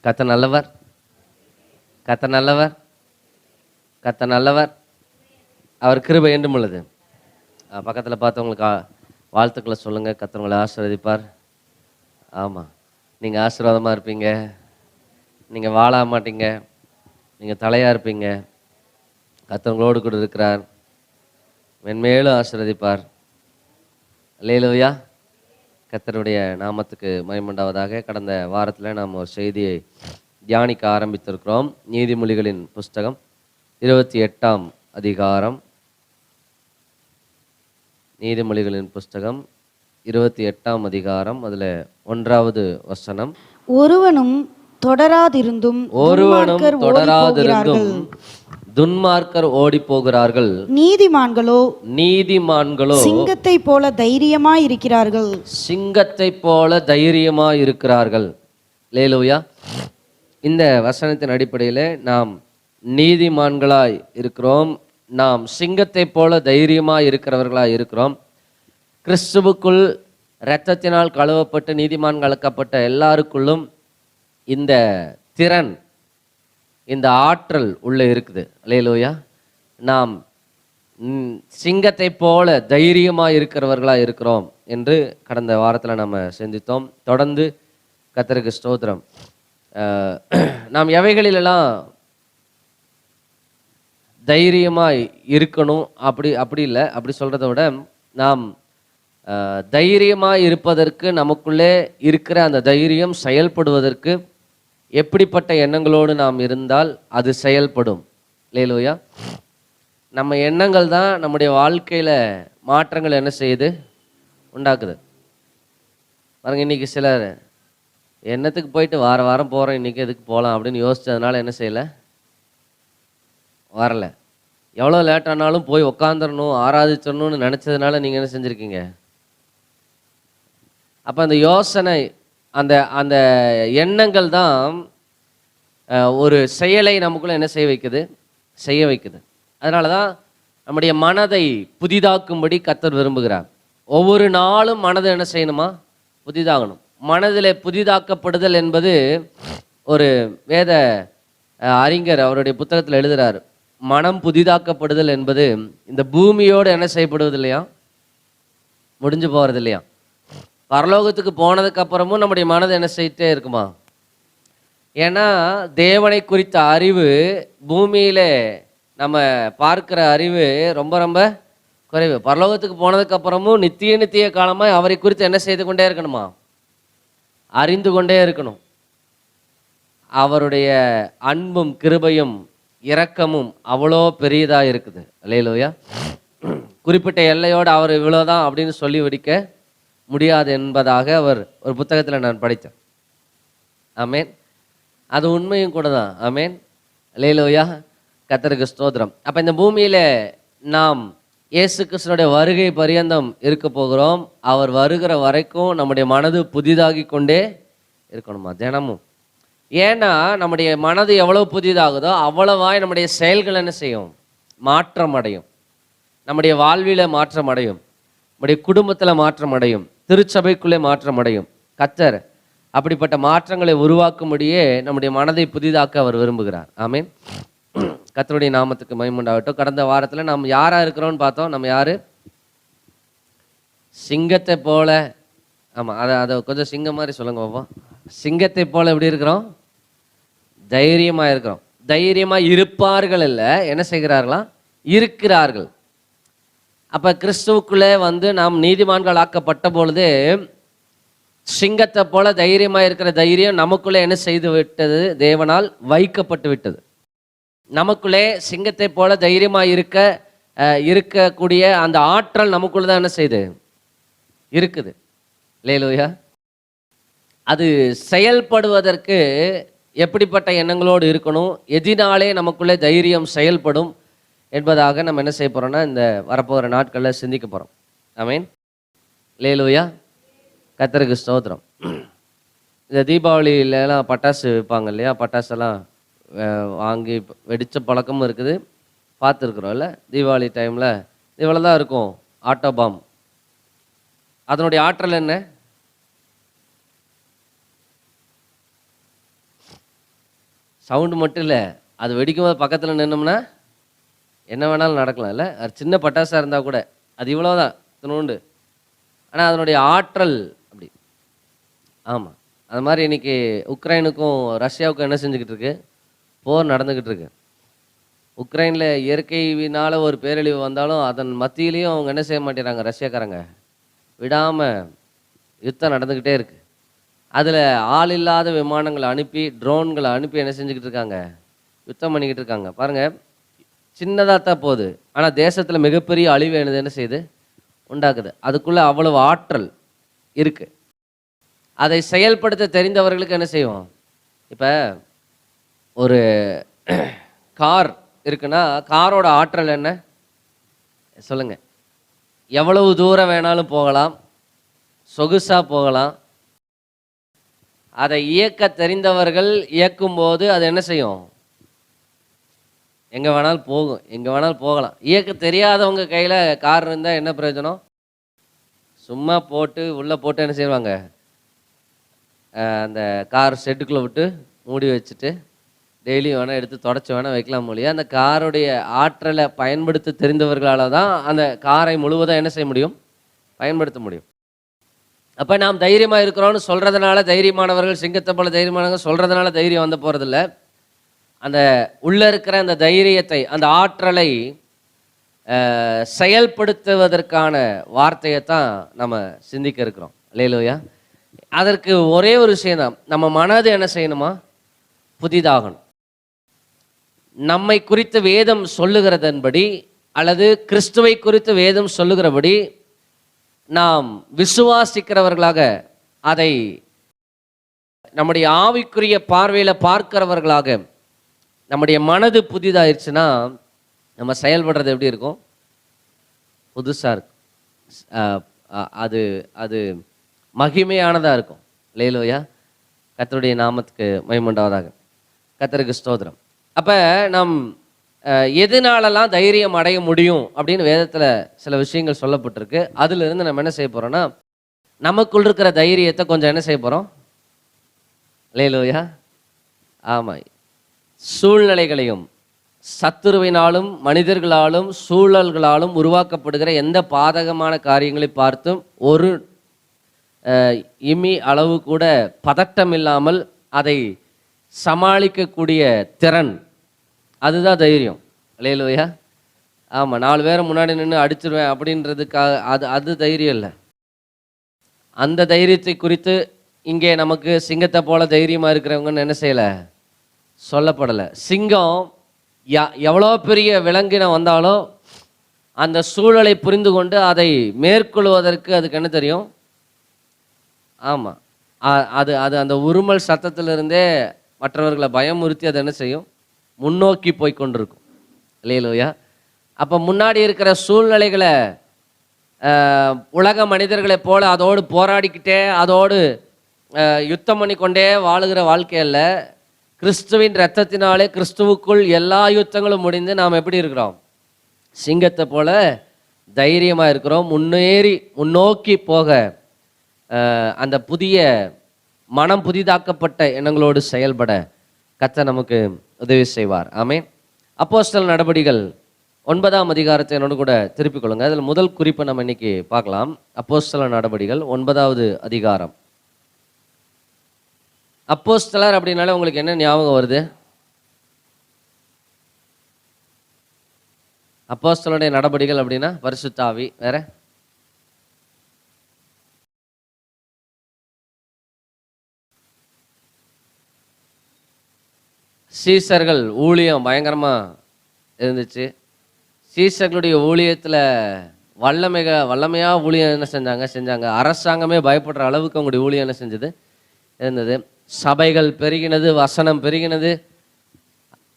கத்த நல்லவர், கத்த நல்லவர், கத்த நல்லவர். அவர் கிருபை என்றும் உள்ளது. பக்கத்தில் பார்த்தவங்களுக்கு வாழ்த்துக்களை சொல்லுங்கள். கத்தவங்களை ஆசீர்வதிப்பார். ஆமாம், நீங்கள் ஆசீர்வாதமாக இருப்பீங்க, நீங்கள் வாழ மாட்டீங்க, நீங்கள் தலையாக இருப்பீங்க. கத்தவங்களோடு கூட இருக்கிறார், மென்மேலும் ஆசீர்வதிப்பார். அல்லேலூயா. கர்த்தருடைய நாமத்துக்கு மகிமையுண்டாவதாக. கடந்த வாரத்தில் நாம் ஒரு செய்தியை தியானிக்க ஆரம்பித்திருக்கிறோம். நீதிமொழிகளின் புஸ்தகம் 28ஆம் அதிகாரம். நீதிமொழிகளின் புஸ்தகம் 28ஆம் அதிகாரம், அதில் 1வது வசனம். ஒருவனும் தொடராதிருந்தும் துன்மார்க்கர் ஓடி போகிறார்கள், நீதிமான்களோ சிங்கத்தை போல தைரியமாய் இருக்கிறார்கள். சிங்கத்தை போல தைரியமாய் இருக்கிறார்கள். அல்லேலூயா. இந்த வசனத்தின் அடிப்படையில் நாம் நீதிமான்களாய் இருக்கிறோம், நாம் சிங்கத்தை போல தைரியமாய் இருக்கிறவர்களாய் இருக்கிறோம். கிறிஸ்துவுக்குள் இரத்தத்தினால் கழுவப்பட்டு நீதிமான்களாக்கப்பட்ட எல்லாருக்குள்ளும் இந்த திறன், இந்த ஆற்றல் உள்ளே இருக்குது. அல்லேலூயா. நாம் சிங்கத்தை போல தைரியமாக இருக்கிறவர்களாக இருக்கிறோம் என்று கடந்த வாரத்தில் நம்ம சிந்தித்தோம். தொடர்ந்து கர்த்தருக்கு ஸ்தோத்திரம். நாம் எவைகளிலெல்லாம் தைரியமாக இருக்கணும், அப்படி இல்லை, அப்படி சொல்கிறத விட நாம் தைரியமாக இருப்பதற்கு, நமக்குள்ளே இருக்கிற அந்த தைரியம் செயல்படுவதற்கு எப்படிப்பட்ட எண்ணங்களோடு நாம் இருந்தால் அது செயல்படும். அல்லேலூயா. நம்ம எண்ணங்கள் தான் நம்முடைய வாழ்க்கையில் மாற்றங்கள் என்ன செய்யுது, உண்டாக்குது. பாருங்க, இன்றைக்கி சிலர் எண்ணத்துக்கு போயிட்டு வாரம் போகிறோம், இன்றைக்கி எதுக்கு போகலாம் அப்படின்னு யோசித்ததுனால என்ன செய்யலை, வரல. எவ்வளோ லேட் ஆனாலும் போய் உக்காந்துடணும், ஆராதிச்சிடணும்னு நினச்சதுனால நீங்கள் என்ன செஞ்சுருக்கீங்க. அப்போ அந்த யோசனை, அந்த அந்த எண்ணங்கள் தான் ஒரு செயலை நமக்குள்ளே என்ன செய்ய வைக்குது. அதனால தான் நம்முடைய மனதை புதிதாக்கும்படி கர்த்தர் விரும்புகிறார். ஒவ்வொரு நாளும் மனதை என்ன செய்யணுமா, புதிதாகணும். மனதில் புதிதாக்கப்படுதல் என்பது ஒரு வேத அறிஞர் அவருடைய புத்தகத்தில் எழுதுகிறார். மனம் புதிதாக்கப்படுதல் என்பது இந்த பூமியோடு என்ன செய்யப்படுவது இல்லையா, முடிஞ்சு போகிறது இல்லையா. பரலோகத்துக்கு போனதுக்கு அப்புறமும் நம்முடைய மனதை என்ன செய்யிட்டே இருக்குமா. ஏன்னா தேவனை குறித்த அறிவு, பூமியில் நம்ம பார்க்குற அறிவு ரொம்ப ரொம்ப குறைவு. பரலோகத்துக்கு போனதுக்கு அப்புறமும் நித்திய காலமாக அவரை குறித்து என்ன செய்து கொண்டே இருக்கணுமா, அறிந்து கொண்டே இருக்கணும். அவருடைய அன்பும் கிருபையும் இரக்கமும் அவ்வளோ பெரியதாக இருக்குது. அல்லேலூயா. குறிப்பிட்ட எல்லையோடு அவர் இவ்வளோதான் அப்படின்னு சொல்லி முடிக்க முடியாது என்பதாக அவர் ஒரு புத்தகத்தில் நான் படித்தேன். ஆமேன். அது உண்மையும் கூட தான். ஆமேன். அல்லேலூயா. கர்த்தருக்கு ஸ்தோத்திரம். அப்போ இந்த பூமியில் நாம் இயேசு கிறிஸ்துனுடைய வருகை பரியந்தம் இருக்க போகிறோம். அவர் வருகிற வரைக்கும் நம்முடைய மனது புதிதாகி கொண்டே இருக்கணுமா, தினமும். ஏன்னா நம்முடைய மனது எவ்வளோ புதிதாகுதோ அவ்வளவாய் நம்முடைய செயல்கள் என்ன செய்யும், மாற்றம் அடையும். நம்முடைய வாழ்வில மாற்றம் அடையும், நம்முடைய குடும்பத்தில் மாற்றம் அடையும், திருச்சபைக்குள்ளே மாற்றம் அடையும். கர்த்தர் அப்படிப்பட்ட மாற்றங்களை உருவாக்கும்படியே நம்முடைய மனதை புதிதாக்க அவர் விரும்புகிறார். ஆமீன். கர்த்தருடைய நாமத்துக்கு மகிமை உண்டாகட்டும். கடந்த வாரத்தில் நாம் யாராக இருக்கிறோம்னு பார்த்தோம். நம்ம யார், சிங்கத்தை போல. ஆமாம், அதை கொஞ்சம் சிங்கம் மாதிரி சொல்லுங்க பாப்போம். சிங்கத்தை போல எப்படி இருக்கிறோம், தைரியமாக இருக்கிறோம். தைரியமாக இருப்பார்கள் இல்லை, என்ன செய்கிறார்களா, இருக்கிறார்கள். அப்போ கிறிஸ்துவுக்குள்ளே நாம் நீதிமான்கள் ஆக்கப்பட்ட பொழுது சிங்கத்தை போல தைரியமாக இருக்கிற தைரியம் நமக்குள்ளே என்ன செய்து விட்டது, தேவனால் வைக்கப்பட்டு விட்டது. நமக்குள்ளே சிங்கத்தை போல தைரியமாக இருக்கக்கூடிய அந்த ஆற்றல் நமக்குள்ளே தான் என்ன செய்யுது, இருக்குது. அல்லேலூயா. அது செயல்படுவதற்கு எப்படிப்பட்ட எண்ணங்களோடு இருக்கணும், எதினாலே நமக்குள்ளே தைரியம் செயல்படும் என்பதாக நம்ம என்ன செய்ய போகிறோம்னா இந்த வரப்போகிற நாட்களில் சிந்திக்க போகிறோம். ஆமீன். அல்லேலூயா. கர்த்தருக்கு ஸ்தோத்திரம். இந்த தீபாவளியிலலாம் பட்டாசு விற்பாங்க இல்லையா, பட்டாசெல்லாம் வாங்கி வெடித்த பழக்கமும் இருக்குது, பார்த்துருக்குறோம்ல. தீபாவளி டைமில் இவ்வளோ தான் இருக்கும் ஆட்டோ பாம். அதனுடைய ஆற்றல் என்ன, சவுண்டு மட்டும் இல்லை, அது வெடிக்கும் போது பக்கத்தில் நின்னோம்னா என்ன வேணாலும் நடக்கலாம் இல்லை? அது சின்ன பட்டாசாக இருந்தால் கூட அது இவ்வளோதான், இத்தினோண்டு. ஆனால் அதனுடைய ஆற்றல் அப்படி. ஆமாம், அது மாதிரி இன்னைக்கு உக்ரைனுக்கும் ரஷ்யாவுக்கும் என்ன செஞ்சுக்கிட்டு இருக்கு? போர் நடந்துக்கிட்டு இருக்கு. உக்ரைனில் இயற்கையினால் ஒரு பேரழிவு வந்தாலும் அதன் மத்தியிலையும் அவங்க என்ன செய்ய மாட்டேறாங்க, ரஷ்யாக்காரங்க விடாமல் யுத்தம் நடந்துக்கிட்டே இருக்கு. அதில் ஆள் இல்லாத விமானங்களை அனுப்பி, ட்ரோன்களை அனுப்பி என்ன செஞ்சுக்கிட்டு இருக்காங்க? யுத்தம் பண்ணிக்கிட்டு இருக்காங்க. பாருங்கள், சின்னதாக தான் போகுது, ஆனால் தேசத்தில் மிகப்பெரிய அழிவு என்ன செய்யுது? உண்டாக்குது. அதுக்குள்ளே அவ்வளவு ஆற்றல் இருக்குது. அதை செயல்படுத்த தெரிந்தவர்களுக்கு என்ன செய்வோம்? இப்போ ஒரு கார் இருக்குன்னா காரோட ஆற்றல் என்ன சொல்லுங்க? எவ்வளவு தூரம் வேணாலும் போகலாம், சொகுசாக போகலாம். அதை இயக்க தெரிந்தவர்கள் இயக்கும்போது அது என்ன செய்யும்? எங்கே வேணாலும் போகும், எங்கே வேணாலும் போகலாம். இயக்க தெரியாதவங்க கையில் கார் இருந்தால் என்ன பிரயோஜனம்? சும்மா போட்டு உள்ளே போட்டு என்ன செய்வாங்க? அந்த கார் ஷெட்டுக்குள்ளே விட்டு மூடி வச்சுட்டு டெய்லியும் வேணால் எடுத்து தொடச்சி வேணால் வைக்கலாம் மொழியா. அந்த காருடைய ஆற்றலை பயன்படுத்த தெரிந்தவர்களால் தான் அந்த காரை முழுவதும் என்ன செய்ய முடியும்? பயன்படுத்த முடியும். அப்போ நாம் தைரியமாக இருக்கிறோன்னு சொல்கிறதுனால தைரியமானவர்கள், சிங்கத்தை போல தைரியமானவங்க சொல்கிறதுனால தைரியம் வந்து போகிறதில்ல. அந்த உள்ளே இருக்கிற அந்த தைரியத்தை, அந்த ஆற்றலை செயல்படுத்துவதற்கான வார்த்தையை தான் நம்ம சிந்திக்க இருக்கிறோம். அல்லேலூயா. அதற்கு ஒரே ஒரு விஷயம்தான், நம்ம மனது என்ன செய்யணுமா? புதிதாகணும். நம்மை குறித்து வேதம் சொல்லுகிறதன்படி அல்லது கிறிஸ்துவை குறித்து வேதம் சொல்லுகிறபடி நாம் விசுவாசிக்கிறவர்களாக, அதை நம்முடைய ஆவிக்குரிய பார்வையில் பார்க்கிறவர்களாக நம்முடைய மனது புதிதாயிருச்சுன்னா நம்ம செயல்படுறது எப்படி இருக்கும்? புதுசாக இருக்கும். அது அது மகிமையானதாக இருக்கும். அல்லேலூயா. கர்த்தருடைய நாமத்துக்கு மகிமையுண்டாவதாக. கர்த்தருக்கு ஸ்தோத்திரம். அப்போ நாம் எதனாலலாம் தைரியம் அடைய முடியும் அப்படின்னு வேதத்தில் சில விஷயங்கள் சொல்லப்பட்டிருக்கு. அதிலிருந்து நம்ம என்ன செய்ய போகிறோம்னா, நமக்குள் இருக்கிற தைரியத்தை கொஞ்சம் என்ன செய்ய போகிறோம்? அல்லேலூயா. ஆமாம், சூழ்நிலைகளையும் சத்துருவினாலும் மனிதர்களாலும் சூழல்களாலும் உருவாக்கப்படுகிற எந்த பாதகமான காரியங்களை பார்த்தும் ஒரு இமி அளவு கூட பதட்டம் இல்லாமல் அதை சமாளிக்கக்கூடிய திறன், அதுதான் தைரியம். அல்லேலூயா. ஆமாம், 4 பேரை முன்னாடி நின்று அடிச்சிருவேன் அப்படின்றதுக்காக அது தைரியம் இல்லை. அந்த தைரியத்தை குறித்து இங்கே நமக்கு சிங்கத்தை போல தைரியமாக இருக்கிறவங்கன்னு என்ன செய்யலை, சொல்லப்படலை. சிங்கம் எவ்வளோ பெரிய விலங்கினம் வந்தாலும் அந்த சூழலை புரிந்து கொண்டு அதை மேற்கொள்வதற்கு அதுக்கு என்ன தெரியும்? ஆமாம், அது அது அந்த உருமல் சத்தத்திலிருந்தே மற்றவர்களை பயமுறுத்தி அதை என்ன செய்யும்? முன்னோக்கி போய் கொண்டிருக்கும். அல்லேலூயா. அப்போ முன்னாடி இருக்கிற சூழ்நிலைகளை உலக மனிதர்களைப் போல அதோடு போராடிக்கிட்டே அதோடு யுத்தம் பண்ணிக்கொண்டே வாழுகிற வாழ்க்கையில் கிறிஸ்துவின் இரத்தத்தினாலே கிறிஸ்துவுக்குள் எல்லா யுத்தங்களும் முடிந்து நாம் எப்படி இருக்கிறோம்? சிங்கத்தை போல தைரியமாக இருக்கிறோம். முன்னோக்கி போக அந்த புதிய மனம் புதிதாக்கப்பட்ட எண்ணங்களோடு செயல்பட கர்த்தர் நமக்கு உதவி செய்வார். ஆமென். அப்போஸ்தலர் நடபடிகள் 9ஆம் அதிகாரத்தை என்னோடு கூட திருப்பிக் கொள்ளுங்க. அதில் முதல் குறிப்பை நம்ம இன்னைக்கு பார்க்கலாம். அப்போஸ்தலர் நடபடிகள் 9வது அதிகாரம். அப்போஸ்தலர் அப்படின்னாலே உங்களுக்கு என்ன ஞாபகம் வருது? அப்போஸ்தலருடைய நடபடிகள் அப்படின்னா பரிசுத்த ஆவி. வேற சீசர்கள் ஊழியம் பயங்கரமாக இருந்துச்சு. சீசர்களுடைய ஊழியத்தில் வல்லமையாக ஊழியம் என்ன செஞ்சாங்க. அரசாங்கமே பயப்படுற அளவுக்கு அவங்களுடைய ஊழியம் என்ன செஞ்சது இருந்தது. சபைகள் பெருகினது, வசனம் பெருகினது.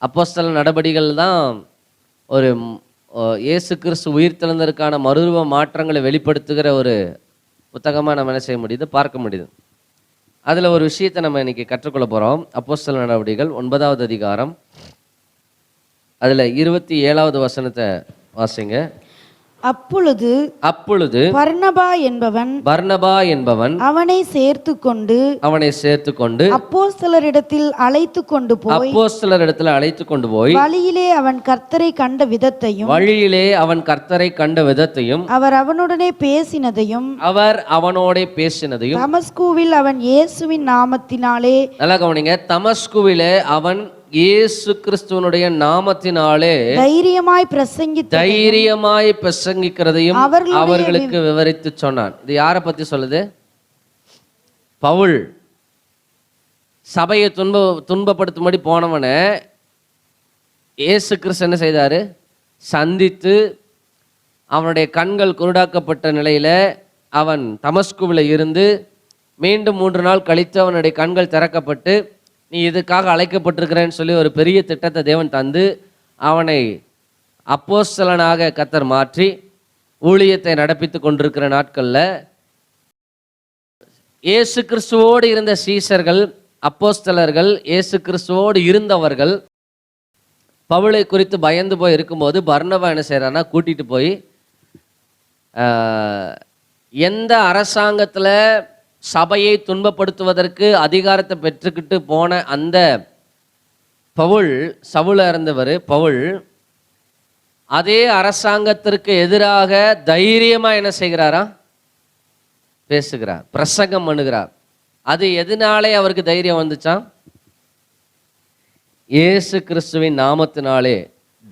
அப்போஸ்தலர் நடபடிகள் தான் ஒரு இயேசு கிறிஸ்து உயிர்த்தெழுந்ததற்கான மறுரூப மாற்றங்களை வெளிப்படுத்துகிற ஒரு புத்தகமாக நம்ம என்ன செய்ய முடியுது, பார்க்க முடியுது. அதில் ஒரு விஷயத்தை நம்ம இன்னைக்கு கற்றுக்கொள்ள போகிறோம். அப்போஸ்தலர் நடவடிக்கைகள் 9வது அதிகாரம், அதில் 27வது வசனத்தை வாசிங்க. அப்பொழுது பர்னபா என்பவன் அவனை சேர்த்து கொண்டு அப்போஸ்தலரிடத்தில் அழைத்து கொண்டு போய் வழியிலே அவன் கர்த்தரை கண்ட விதத்தையும் அவர் அவனோடே பேசினதையும் தமஸ்குவில் அவன் இயேசுவின் நாமத்தினாலே, நல்லா கவனிங்க, தமஸ்குவிலே அவன் இயேசு கிறிஸ்துவனுடைய நாமத்தினாலே தைரியமாய் பிரசங்கிக்கிறதையும் அவர்களுக்கு விவரித்து சொன்னான். இது யாரை பத்தி சொல்லுது? பவுல் சபையை துன்பப்படுத்தும்படி போனவனை இயேசு கிறிஸ்து என்ன செய்தாரு? சந்தித்து அவனுடைய கண்கள் குருடாக்கப்பட்ட நிலையில அவன் தமஸ்குவில் இருந்து மீண்டும் 3 நாள் கழித்து அவனுடைய கண்கள் திறக்கப்பட்டு, நீ இதுக்காக அழைக்கப்பட்டிருக்கிறேன்னு சொல்லி ஒரு பெரிய திட்டத்தை தேவன் தந்து அவனை அப்போஸ்தலனாக கர்த்தர் மாற்றி ஊழியத்தை நடப்பித்து கொண்டிருக்கிற நாட்களில் இயேசு கிறிஸ்துவோடு இருந்த சீஷர்கள், அப்போஸ்தலர்கள், இயேசு கிறிஸ்துவோடு இருந்தவர்கள் பவுலை குறித்து பயந்து போய் இருக்கும்போது பர்னபா என்ன செய்கிறான்னா, கூட்டிகிட்டு போய் எந்த அரசாங்கத்தில் சபையை துன்பப்படுத்துவதற்கு அதிகாரத்தை பெற்றுக்கிட்டு போன அந்த சவுல இருந்தவர் பவுல், அதே அரசாங்கத்திற்கு எதிராக தைரியமா என்ன செய்கிறாரா? பேசுகிறார், பிரசங்கம் பண்ணுகிறார். அது எதனாலே அவருக்கு தைரியம் வந்துச்சாம்? இயேசு கிறிஸ்துவின் நாமத்தினாலே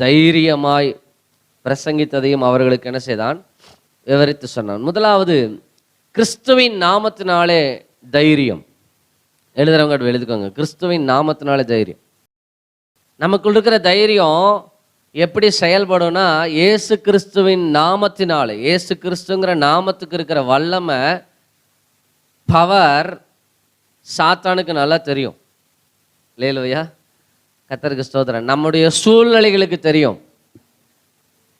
தைரியமாய் பிரசங்கித்ததையும் அவர்களுக்கு என்ன செய்தான்? விவரித்து சொன்னான். முதலாவது, கிறிஸ்துவின் நாமத்தினாலே தைரியம். எழுதுறவங்க எழுதுக்கோங்க, கிறிஸ்துவின் நாமத்தினாலே தைரியம். நமக்குள்ள இருக்கிற தைரியம் எப்படி செயல்படும்னா, இயேசு கிறிஸ்துவின் நாமத்தினாலே, இயேசு கிறிஸ்துங்கிற நாமத்துக்கு இருக்கிற வல்லமை, பவர் சாத்தானுக்கு நல்லா தெரியும். இல்லையா? கர்த்தருக்கு ஸ்தோத்திரம். நம்முடைய சூழ்நிலைகளுக்கு தெரியும்,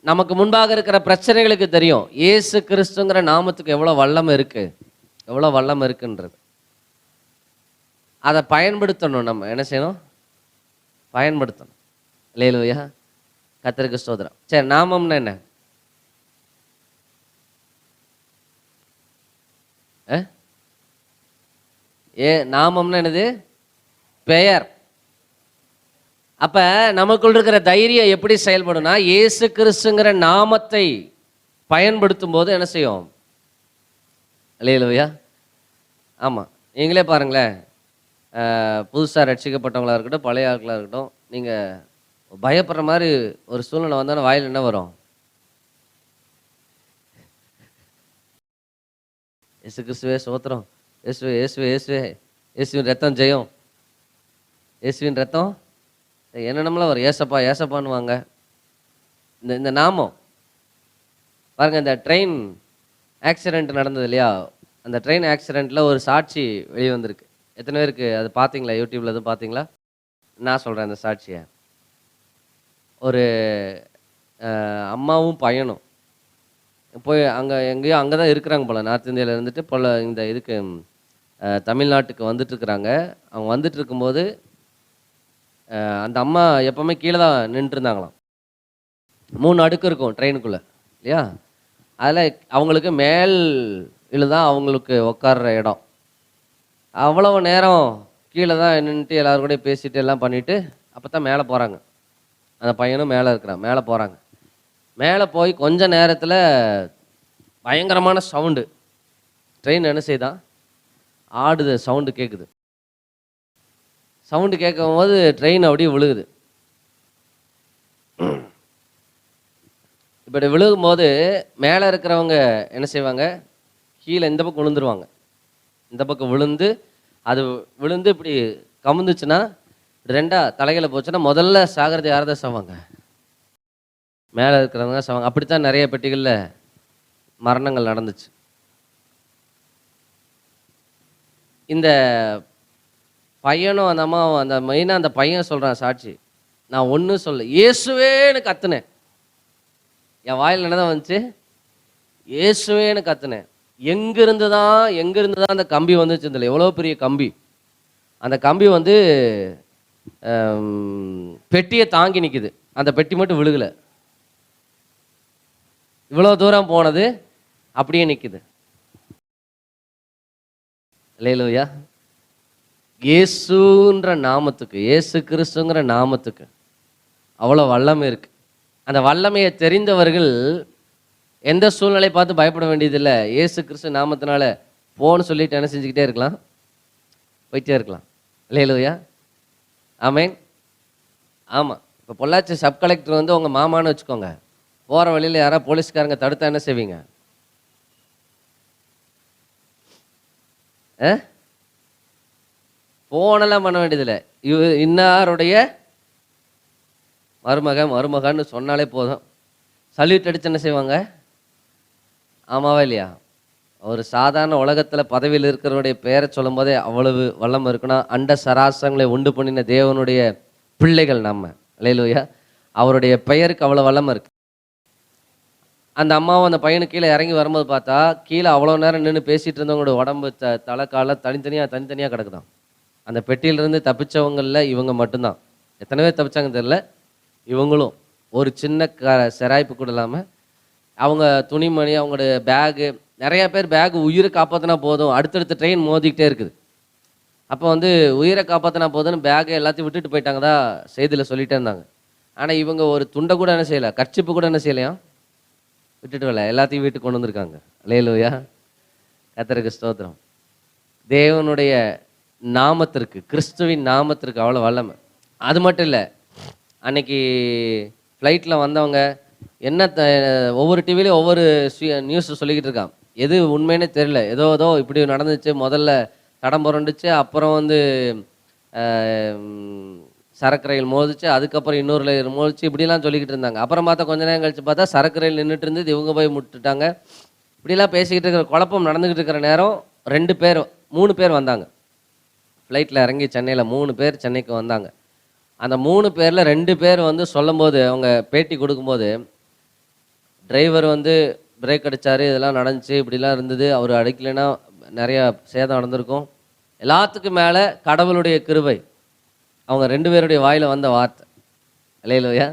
நமக்கு முன்பாக இருக்கிற பிரச்சனைகளுக்கு தெரியும் இயேசு கிறிஸ்துங்கிற நாமத்துக்கு எவ்வளோ வல்லமை இருக்குன்றது. அதை பயன்படுத்தணும். நம்ம என்ன செய்யணும்? பயன்படுத்தணும். இல்லையா? கர்த்தருக்கு ஸ்தோத்திரம். சரி, நாமம்னா என்ன? நாமம்னா என்னது? பெயர். அப்ப நமக்குள் இருக்கிற தைரியம் எப்படி செயல்படும்னா, இயேசு கிறிஸ்துங்கிற நாமத்தை பயன்படுத்தும் போது என்ன செய்யும்? இல்லையா? ஆமா, நீங்களே பாருங்களேன், புதுசாக ரட்சிக்கப்பட்டவங்களா இருக்கட்டும், பழைய ஆட்களாக இருக்கட்டும், நீங்க பயப்படுற மாதிரி ஒரு சூழ்நிலை வந்தாலும் வாயில் என்ன வரும்? இயேசு கிறிஸ்துவே சோத்திரம், இயேசுவே இயேசுவே இயேசுவே, இயேசுவின் ரத்தம் ஜெயம், இயேசுவின் ரத்தம் என்னென்னலாம் வரும், ஏசப்பா ஏசப்பான்னுவாங்க. இந்த நாமம் பாருங்க. இந்த ட்ரெயின் ஆக்சிடெண்ட் நடந்தது இல்லையா? அந்த ட்ரெயின் ஆக்சிடெண்ட்டில் ஒரு சாட்சி வெளியே வந்திருக்கு. எத்தனை பேருக்கு அது பார்த்தீங்களா? யூடியூப்ல எதுவும் பார்த்தீங்களா? நான் சொல்கிறேன் அந்த சாட்சியை. ஒரு அம்மாவும் பையனும் போய் எங்கேயோ அங்கே தான் இருக்கிறாங்க போல், நார்த் இந்தியாவில் இருந்துட்டு போல் இந்த இதுக்கு தமிழ்நாட்டுக்கு வந்துட்டுருக்குறாங்க. அவங்க வந்துட்டு இருக்கும்போது அந்த அம்மா எப்போவுமே கீழே தான் நின்றுருந்தாங்களாம். 3 அடுக்கு இருக்கும் ட்ரெயினுக்குள்ளே இல்லையா? அதில் அவங்களுக்கு மேல் தான் அவங்களுக்கு உட்கார்ற இடம். அவ்வளவு நேரம் கீழே தான் நின்றுட்டு எல்லாரும் கூட பேசிட்டு எல்லாம் பண்ணிவிட்டு அப்போ தான் மேலே போகிறாங்க. அந்த பையனும் மேலே இருக்கிறான். மேலே போகிறாங்க. மேலே போய் கொஞ்ச நேரத்தில் பயங்கரமான சவுண்டு. ட்ரெயின் என்ன செய்தான்? ஆடுது. சவுண்டு கேட்குது. சவுண்டு கேட்கும் போது ட்ரெயின் அப்படியே விழுகுது. இப்படி விழுகும்போது மேலே இருக்கிறவங்க என்ன செய்வாங்க? கீழே இந்த பக்கம் விழுந்துருவாங்க. இந்த பக்கம் விழுந்து அது விழுந்து இப்படி கமுந்துச்சுன்னா, 2 தலைகளை போச்சுன்னா முதல்ல சாகிறது யார் தான் சாவாங்க? மேலே இருக்கிறவங்க சாவாங்க. அப்படித்தான் நிறைய பெட்டிகளில் மரணங்கள் நடந்துச்சு. இந்த பையனும் அந்த அம்மாவும், அந்த மெயினாக அந்த பையன் சொல்கிறான் சாட்சி, நான் ஒன்றும் சொல்ல, இயேசுவேன்னு கத்துனேன். என் வாயில் என்ன தான் வந்துச்சு? இயேசுவேன்னு கத்துனேன். எங்கிருந்து தான் அந்த கம்பி வந்துச்சு? இதில் எவ்வளோ பெரிய கம்பி. அந்த கம்பி வந்து பெட்டியை தாங்கி நிற்குது. அந்த பெட்டி மட்டும் விழுகலை. இவ்வளோ தூரம் போனது அப்படியே நிற்குது. அல்லேலூயா. இயேசுன்ற நாமத்துக்கு, இயேசு கிறிஸ்துங்கிற நாமத்துக்கு அவ்வளோ வல்லமை இருக்கு. அந்த வல்லமையை தெரிந்தவர்கள் எந்த சூழ்நிலையை பார்த்து பயப்பட வேண்டியதில்லை. இயேசு கிறிஸ்து நாமத்தினால போன்னு சொல்லிட்டு என்ன செஞ்சுக்கிட்டே இருக்கலாம், போயிட்டே இருக்கலாம். அல்லேலூயா. ஆமேன். ஆமாம். இப்போ பொள்ளாச்சி சப் கலெக்டர் வந்து உங்கள் மாமான்னு வச்சுக்கோங்க. போகிற வழியில் யாராவது போலீஸ்காரங்க தடுத்தா என்ன செய்வீங்க? போனெல்லாம் பண்ண வேண்டியதில்லை. இன்னாருடைய மருமகன்னு சொன்னாலே போதும், சல்யூட் அடிச்சு என்ன செய்வாங்க? ஆமாவா இல்லையா? ஒரு சாதாரண உலகத்தில் பதவியில் இருக்கிறவருடைய பெயரை சொல்லும் போதே அவ்வளவு வல்லமை இருக்குன்னா, அண்ட சராசரங்களை உண்டு பண்ணின தேவனுடைய பிள்ளைகள் நம்ம. அல்லேலூயா. அவருடைய பெயருக்கு அவ்வளோ வல்லமை இருக்கு. அந்த அம்மாவும் அந்த பையனுக்கு கீழே இறங்கி வரும்போது பார்த்தா, கீழே அவ்வளோ நேரம் நின்று பேசிகிட்டு இருந்தவங்களோட உடம்பு தலை கால தனித்தனியாக கிடக்குதான். அந்த பெட்டியிலிருந்து தப்பிச்சவங்களில் இவங்க மட்டும்தான். எத்தனை பேர் தப்பிச்சாங்க தெரியல. இவங்களும் ஒரு சின்ன செராய்ப்பு கூட இல்லாமல் அவங்க துணிமணி, அவங்களுடைய பேகு, நிறையா பேர் பேகு உயிரை காப்பாற்றினா போதும், அடுத்தடுத்த ட்ரெயின் மோதிக்கிட்டே இருக்குது. அப்போ வந்து உயிரை காப்பாற்றினா போதும்னு பேகை எல்லாத்தையும் விட்டுட்டு போயிட்டாங்க தான் செய்தியில் சொல்லிகிட்டே இருந்தாங்க. ஆனால் இவங்க ஒரு துண்டை கூட என்ன செய்யலை, கர்ச்சிப்பு கூட என்ன செய்யலையா, விட்டுட்டு வரல, எல்லாத்தையும் வீட்டுக்கு கொண்டு வந்திருக்காங்க. அல்லேலூயா. கர்த்தருக்கு ஸ்தோத்திரம். தேவனுடைய நாமத்திற்கு, கிறிஸ்துவின் நாமத்திற்கு அவ்வளோ வல்லமை. அது மட்டும் இல்லை, அன்னைக்கு ஃப்ளைட்டில் வந்தவங்க என்ன ஒவ்வொரு டிவிலையும் ஒவ்வொரு நியூஸ் சொல்லிக்கிட்டு இருக்கான். எது உண்மைன்னே தெரியல. ஏதோ இப்படி நடந்துச்சு, முதல்ல தடம் புரண்டுச்சு, அப்புறம் வந்து சரக்கு ரயில் மோதிச்சு, அதுக்கப்புறம் இன்னொரு ரயில் மோதிச்சு, இப்படிலாம் சொல்லிக்கிட்டு இருந்தாங்க. அப்புறம் பார்த்தா கொஞ்ச நேரம் கழிச்சு பார்த்தா சரக்கு ரயில் நின்றுட்டு இருந்தது, இவங்க போய் முட்டுட்டாங்க. இப்படிலாம் பேசிக்கிட்டு இருக்கிற குழப்பம் நடந்துக்கிட்டு இருக்கிற நேரம் 3 பேர் வந்தாங்க. ஃப்ளைட்டில் இறங்கி சென்னையில் 3 பேர் சென்னைக்கு வந்தாங்க. அந்த 3 பேரில் 2 பேர் வந்து சொல்லும்போது, அவங்க பேட்டி கொடுக்கும்போது, டிரைவர் வந்து பிரேக் அடித்தார், இதெல்லாம் நடந்துச்சு, இப்படிலாம் இருந்தது, அவர் அடிக்கலைன்னா நிறையா சேதம் நடந்திருக்கும். எல்லாத்துக்கும் மேலே கடவுளுடைய கிருபை, அவங்க 2 பேருடைய வாயில் வந்த வார்த்தை. அல்லேலூயா.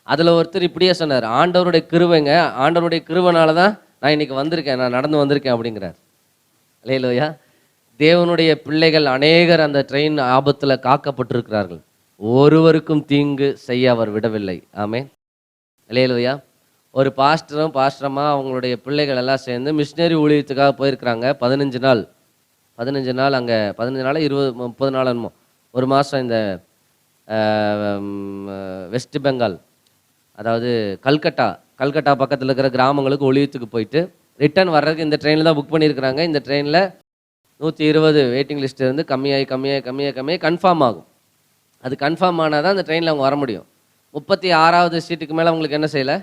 அதில் ஒருத்தர் இப்படியே சொன்னார், ஆண்டவருடைய கிருபைங்க, ஆண்டவருடைய கிருபைனால தான் நான் இன்னைக்கு வந்திருக்கேன், நான் நடந்து வந்திருக்கேன் அப்படிங்கிறார். அல்லேலூயா. தேவனுடைய பிள்ளைகள் அநேகர் அந்த ட்ரெயின் ஆபத்தில் காக்கப்பட்டிருக்கிறார்கள். ஒருவருக்கும் தீங்கு செய்ய அவர் விடவில்லை. ஆமென். அல்லேலூயா. ஒரு பாஸ்டரமா அவங்களுடைய பிள்ளைகள் எல்லாம் சேர்ந்து மிஷினரி ஊழியத்துக்காக போயிருக்கிறாங்க. 15 நாள் அங்கே 15 நாள் 20-30 நாள் என்னமோ, ஒரு மாதம் இந்த வெஸ்ட் பெங்கால், அதாவது கல்கட்டா பக்கத்தில் இருக்கிற கிராமங்களுக்கு ஊழியத்துக்கு போயிட்டு ரிட்டர்ன் வர்றதுக்கு இந்த ட்ரெயினில் தான் புக் பண்ணியிருக்கிறாங்க. இந்த ட்ரெயினில் 120 வெயிட்டிங் லிஸ்ட் இருந்து கம்மியாகி கன்ஃபார்ம் ஆகும். அது கன்ஃபார்ம் ஆனால் தான் அந்த ட்ரெயினில் அவங்க வர முடியும். 36வது சீட்டுக்கு மேலே அவங்களுக்கு என்ன செய்யலை,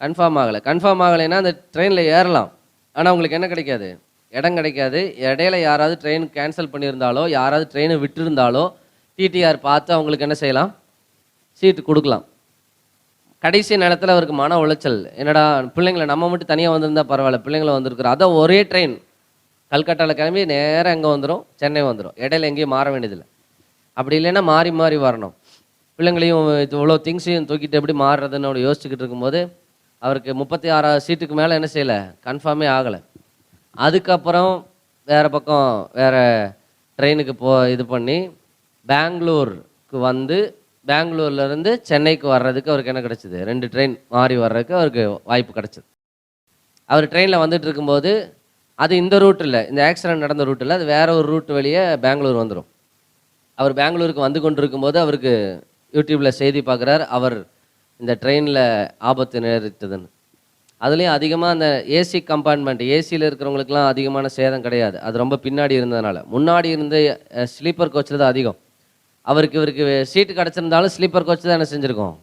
கன்ஃபார்ம் ஆகலைன்னா அந்த ட்ரெயினில் ஏறலாம். ஆனால் அவங்களுக்கு என்ன கிடைக்காது, இடம் கிடைக்காது. இடையில யாராவது ட்ரெயின் கேன்சல் பண்ணியிருந்தாலோ, யாராவது ட்ரெயினை விட்டுருந்தாலோ டிடிஆர் பார்த்து அவங்களுக்கு என்ன செய்யலாம், சீட்டு கொடுக்கலாம். கடைசி நேரத்தில் அவருக்கு மன உளைச்சல், என்னடா பிள்ளைங்களை நம்ம மட்டும் தனியாக வந்திருந்தா பரவாயில்ல, பிள்ளைங்களை வந்திருக்கிறோம். அதான் ஒரே ட்ரெயின் கல்கட்டாவில் கிளம்பி நேராக எங்கே வந்துடும், சென்னை வந்துடும். இடையில எங்கேயும் மாற வேண்டியதில்லை. அப்படி இல்லைன்னா மாறி வரணும். பிள்ளைங்களையும் இவ்வளோ திங்ஸையும் தூக்கிட்டு எப்படி மாறுறதுன்னு அவர் யோசிச்சுக்கிட்டு இருக்கும்போது அவருக்கு 36 சீட்டுக்கு மேலே என்ன செய்யலை, கன்ஃபார்மே ஆகலை. அதுக்கப்புறம் வேறு ட்ரெயினுக்கு இது பண்ணி பெங்களூருக்கு வந்து பெங்களூர்லேருந்து சென்னைக்கு வர்றதுக்கு அவருக்கு என்ன கிடச்சிது, 2 ட்ரெயின் மாறி வர்றதுக்கு அவருக்கு வாய்ப்பு கிடச்சிது. அவர் ட்ரெயினில் வந்துட்டு இருக்கும்போது, அது இந்த ரூட் இல்லை, இந்த ஆக்சிடென்ட் நடந்த ரூட் இல்லை, அது வேற ஒரு ரூட் வழியே பெங்களூர் வந்துடும். அவர் பெங்களூருக்கு வந்து கொண்டு இருக்கும்போது அவருக்கு யூடியூப்பில் செய்தி பார்க்குறார், அவர் இந்த ட்ரெயினில் ஆபத்து நேரிட்டதுன்னு. அதுலேயும் அதிகமாக அந்த ஏசி கம்பார்ட்மெண்ட், ஏசியில் இருக்கிறவங்களுக்குலாம் அதிகமான சேதம் கிடையாது, அது ரொம்ப பின்னாடி இருந்ததுனால. முன்னாடி இருந்து ஸ்லீப்பர் கோச்சில் தான் அதிகம். இவருக்கு சீட்டு கிடச்சிருந்தாலும் ஸ்லீப்பர் கோச் தான் என்ன செஞ்சுருக்கோம்,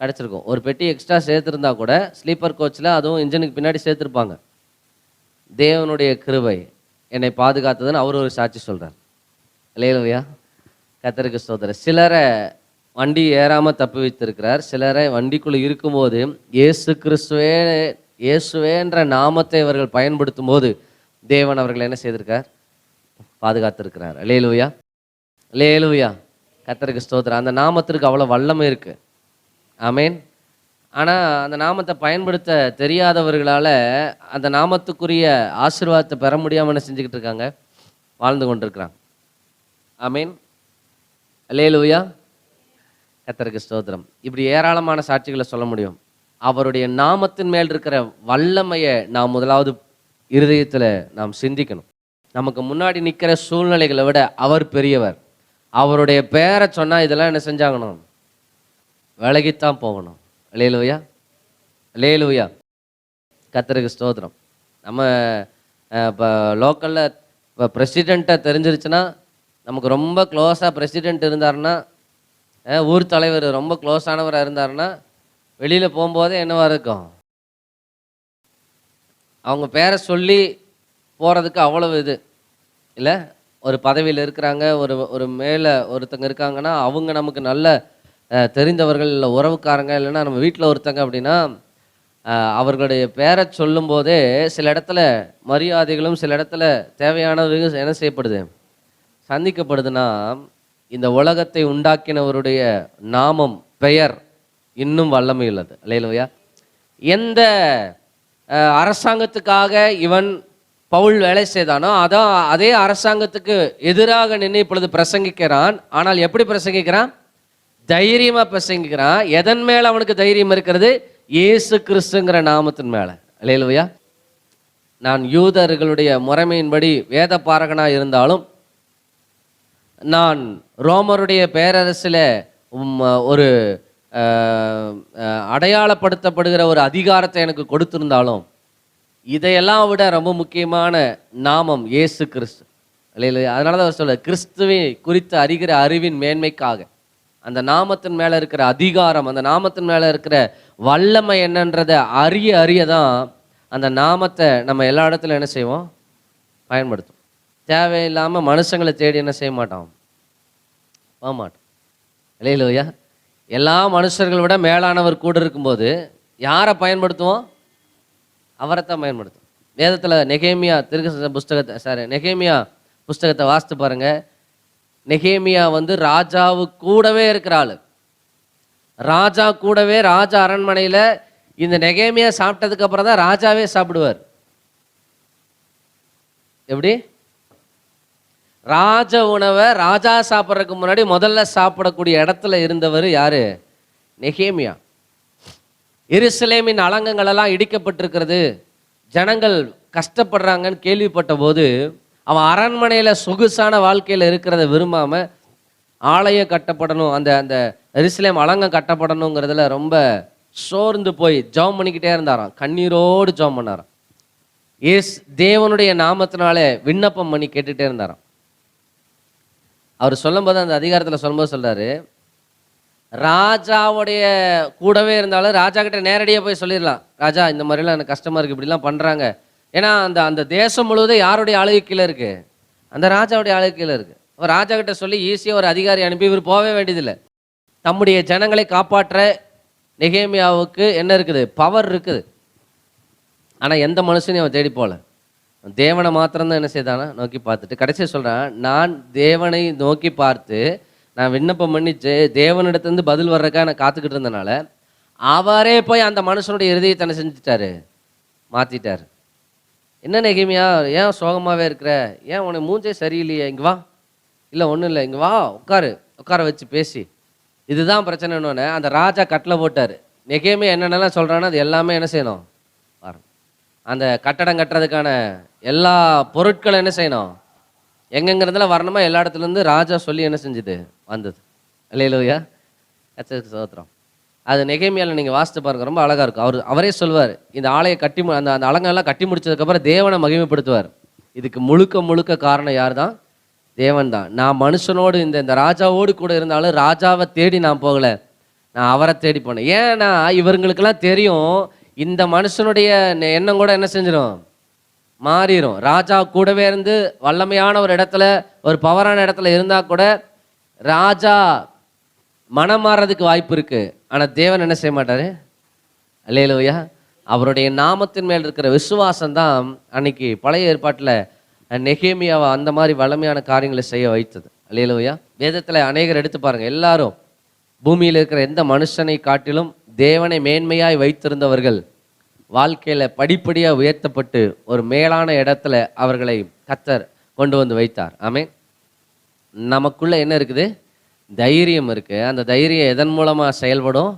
கிடச்சிருக்கும். ஒரு பெட்டி எக்ஸ்ட்ரா சேர்த்துருந்தா கூட ஸ்லீப்பர் கோச்சில், அதுவும் இன்ஜினுக்கு பின்னாடி சேர்த்துருப்பாங்க. தேவனுடைய கிருபை என்னை பாதுகாத்ததுன்னு அவர் ஒரு சாட்சி சொல்கிறார். அல்லேலூயா. கர்த்தருக்கு ஸ்தோத்திரம். சிலரை வண்டி ஏறாமல் தப்பி வைத்திருக்கிறார். சிலரை வண்டிக்குள்ளே இருக்கும்போது இயேசுவேன்ற நாமத்தை அவர்கள் பயன்படுத்தும் போது தேவன் அவர்கள் என்ன செய்திருக்கார், பாதுகாத்திருக்கிறார். அல்லேலூயா. கர்த்தருக்கு ஸ்தோத்திரம். அந்த நாமத்திற்கு அவ்வளோ வல்லமை இருக்கு. ஆமேன். ஆனால் அந்த நாமத்தை பயன்படுத்த தெரியாதவர்களால் அந்த நாமத்துக்குரிய ஆசீர்வாதத்தை பெற முடியாமல் என்ன செஞ்சுக்கிட்டு இருக்காங்க, வாழ்ந்து கொண்டிருக்கிறாங்க. ஆமீன், அல்லேலூயா, கர்த்தருக்கு ஸ்தோத்திரம். இப்படி ஏராளமான சாட்சிகளை சொல்ல முடியும். அவருடைய நாமத்தின் மேல் இருக்கிற வல்லமையை நாம் முதலாவது இருதயத்தில் நாம் சிந்திக்கணும். நமக்கு முன்னாடி நிற்கிற சூழ்நிலைகளை விட அவர் பெரியவர். அவருடைய பேரை சொன்னால் இதெல்லாம் என்ன செஞ்சாகணும், விலகித்தான் போகணும். அல்லேலூயா, அல்லேலூயா, கர்த்தருக்கு ஸ்தோத்திரம். நம்ம இப்போ லோக்கலில் இப்போ பிரசிடெண்ட்டை தெரிஞ்சிருச்சுன்னா, நமக்கு ரொம்ப க்ளோஸாக பிரசிடெண்ட் இருந்தாருன்னா, ஊர் தலைவர் ரொம்ப க்ளோஸானவராக இருந்தாருன்னா, வெளியில் போகும்போதே என்னவா இருக்கும், அவங்க பேரை சொல்லி போகிறதுக்கு அவ்வளவு இது இல்லை. ஒரு பதவியில் இருக்கிறாங்க, ஒரு மேலே ஒருத்தங்க இருக்காங்கன்னா, அவங்க நமக்கு நல்ல தெரிந்தவர்கள், இல்லை உறவுக்காரங்க, இல்லைன்னா நம்ம வீட்டில் ஒருத்தங்க அப்படின்னா, அவர்களுடைய பேரை சொல்லும்போதே சில இடத்துல மரியாதைகளும் சில இடத்துல தேவையானவர்கள் என்ன செய்யப்படுது, சந்திக்கப்படுதுன்னா, இந்த உலகத்தை உண்டாக்கினவருடைய நாமம், பெயர் இன்னும் வல்லமை உள்ளது. அல்லேலூயா. எந்த அரசாங்கத்துக்காக இவன் பவுல் வேலை செய்தானோ அதே அரசாங்கத்துக்கு எதிராக நின்று இப்பொழுது பிரசங்கிக்கிறான். ஆனால் எப்படி பிரசங்கிக்கிறான், தைரியமா பிரசங்கிக்கிறான். எதன் மேல அவனுக்கு தைரியம் இருக்கிறது, இயேசு கிறிஸ்துங்கிற நாமத்தின் மேல. அல்லேலூயா. நான் யூதர்களுடைய முறைமையின்படி வேத பாரகனா இருந்தாலும், நான் ரோமருடைய பேரரசில் ஒரு அடையாளப்படுத்தப்படுகிற ஒரு அதிகாரத்தை எனக்கு கொடுத்திருந்தாலும், இதையெல்லாம் விட ரொம்ப முக்கியமான நாமம் இயேசு கிறிஸ்து. இல்லையா? அதனால தான் சொல்ல, கிறிஸ்துவை குறித்து அறிகிற அறிவின் மேன்மைக்காக அந்த நாமத்தின் மேலே இருக்கிற அதிகாரம், அந்த நாமத்தின் மேலே இருக்கிற வல்லமை என்னன்றதை அறிய தான் அந்த நாமத்தை நம்ம எல்லா இடத்துல என்ன செய்வோம், பயன்படுத்தும். தேவையில்லாமல் மனுஷங்களை தேடி என்ன செய்ய மாட்டோம், போக மாட்டோம். இல்லையா? எல்லா மனுஷர்களை விட மேலானவர் கூட இருக்கும்போது யாரை பயன்படுத்துவோம், அவரைத்தான் பயன்படுத்தும். வேதத்தில் நெகேமியா நெகேமியா புஸ்தகத்தை வாசித்து பாருங்க. நெகேமியா ராஜாவு கூடவே இருக்கிற ஆளு. ராஜா கூடவே, ராஜா அரண்மனையில் இந்த நெகேமியா சாப்பிட்டதுக்கு அப்புறம் தான் ராஜாவே சாப்பிடுவார். எப்படி? ராஜ உணவை ராஜா சாப்பிட்றதுக்கு முன்னாடி முதல்ல சாப்பிடக்கூடிய இடத்துல இருந்தவர் யாரு, நெகேமியா. எருசலேமின் அலங்கங்கள் எல்லாம் இடிக்கப்பட்டிருக்கிறது, ஜனங்கள் கஷ்டப்படுறாங்கன்னு கேள்விப்பட்ட போது அவன் அரண்மனையில் சொகுசான வாழ்க்கையில் இருக்கிறத விரும்பாம ஆலயம் கட்டப்படணும், அந்த எருசலேம் அலங்கம் கட்டப்படணுங்கிறதுல ரொம்ப சோர்ந்து போய் ஜெபம் பண்ணிக்கிட்டே இருந்தாராம். கண்ணீரோடு ஜெபம் பண்ணாராம். தேவனுடைய நாமத்தினாலே விண்ணப்பம் பண்ணி கேட்டுகிட்டே இருந்தாராம். அவர் சொல்லும்போது, அந்த அதிகாரத்தில் சொல்லும்போது சொல்றாரு, ராஜாவுடைய கூடவே இருந்தாலும் ராஜா கிட்ட நேரடியாக போய் சொல்லிடலாம், ராஜா இந்த மாதிரிலாம் எனக்கு கஷ்டமா இருக்கு, இப்படிலாம் பண்றாங்க. ஏன்னா அந்த தேசம் முழுவதும் யாருடைய ஆளுகை கீழே இருக்கு, அந்த ராஜாவுடைய ஆளுகை கீழே இருக்கு. அவர் ராஜா கிட்ட சொல்லி ஈஸியாக ஒரு அதிகாரி அனுப்பி இவர் போகவே வேண்டியதில்லை. தம்முடைய ஜனங்களை காப்பாற்ற நெகேமியாவுக்கு என்ன இருக்குது, பவர் இருக்குது. ஆனால் எந்த மனுஷனையும் அவன் தேடி போகல, தேவனை மாத்திரம்தான் என்ன செய்தானா நோக்கி பார்த்துட்டு கடைசியாக சொல்கிறான், நான் தேவனை நோக்கி பார்த்து நான் விண்ணப்பம் பண்ணி தேவனிடத்துலேருந்து பதில் வர்றதுக்காக நான் காத்துக்கிட்டு இருந்தனால அவரே போய் அந்த மனுஷனுடைய இருதயத்தை என்ன செஞ்சுட்டாரு, மாற்றிட்டார். என்ன நெகேமியா, ஏன் சோகமாகவே இருக்கிற, ஏன் உனக்கு மூஞ்சே சரியில்லையே, இங்கே வா, இல்லை ஒன்றும் இல்லை, இங்கே வா, உட்கார வச்சு பேசி, இதுதான் பிரச்சனைன்னு அந்த ராஜா கட்டளை போட்டார். நெகேமியா என்னென்னலாம் சொல்கிறானோ அது எல்லாமே என்ன செய்யணும், வரணும். அந்த கட்டடம் கட்டுறதுக்கான எல்லா பொருட்களும் என்ன செய்யணும், எங்கெங்கிறதுல வரணுமா, எல்லா இடத்துலேருந்து ராஜா சொல்லி என்ன செஞ்சுது வந்தது. அல்லேலூயா, சோத்திரம். அது நெகேமியாவில் நீங்கள் வாசித்து பாருங்க, ரொம்ப அழகாக இருக்கும். அவரே சொல்வார், இந்த ஆலயை கட்டி அந்த அலங்கெல்லாம் கட்டி முடிச்சதுக்கப்புறம் தேவனை மகிமைப்படுத்துவார். இதுக்கு முழுக்க காரணம் யார் தான், தேவன் தான். நான் மனுஷனோடு இந்த ராஜாவோடு கூட இருந்தாலும் ராஜாவை தேடி நான் போகலை, நான் அவரை தேடி போனேன். ஏன்னா இவங்களுக்கெல்லாம் தெரியும், இந்த மனுஷனுடைய எண்ணம் கூட என்ன செஞ்சிடும், மாறிடும். ராஜா கூடவே இருந்து வல்லமையான ஒரு இடத்துல, ஒரு பவரான இடத்துல இருந்தால் கூட ராஜா மனம் மாறதுக்கு வாய்ப்பு இருக்கு. ஆனால் தேவன் என்ன செய்ய மாட்டாரு. அல்லேலூயா. அவருடைய நாமத்தின் மேல் இருக்கிற விசுவாசம் தான் அன்னைக்கு பழைய ஏற்பாட்டில் நெகேமியாவை அந்த மாதிரி வல்லமையான காரியங்களை செய்ய வைத்தது. அல்லேலூயா. வேதத்தில் அநேகர் எடுத்து பாருங்க, எல்லாரும் பூமியில் இருக்கிற எந்த மனுஷனை காட்டிலும் தேவனை மேன்மையாய் வைத்திருந்தவர்கள் வாழ்க்கையில படிப்படியாக உயர்த்தப்பட்டு ஒரு மேலான இடத்துல அவர்களை கர்த்தர் கொண்டு வந்து வைத்தார். ஆமென். நமக்குள்ள என்ன இருக்குது? தைரியம் இருக்கு. அந்த தைரியம் எதன் மூலமா செயல்படும்?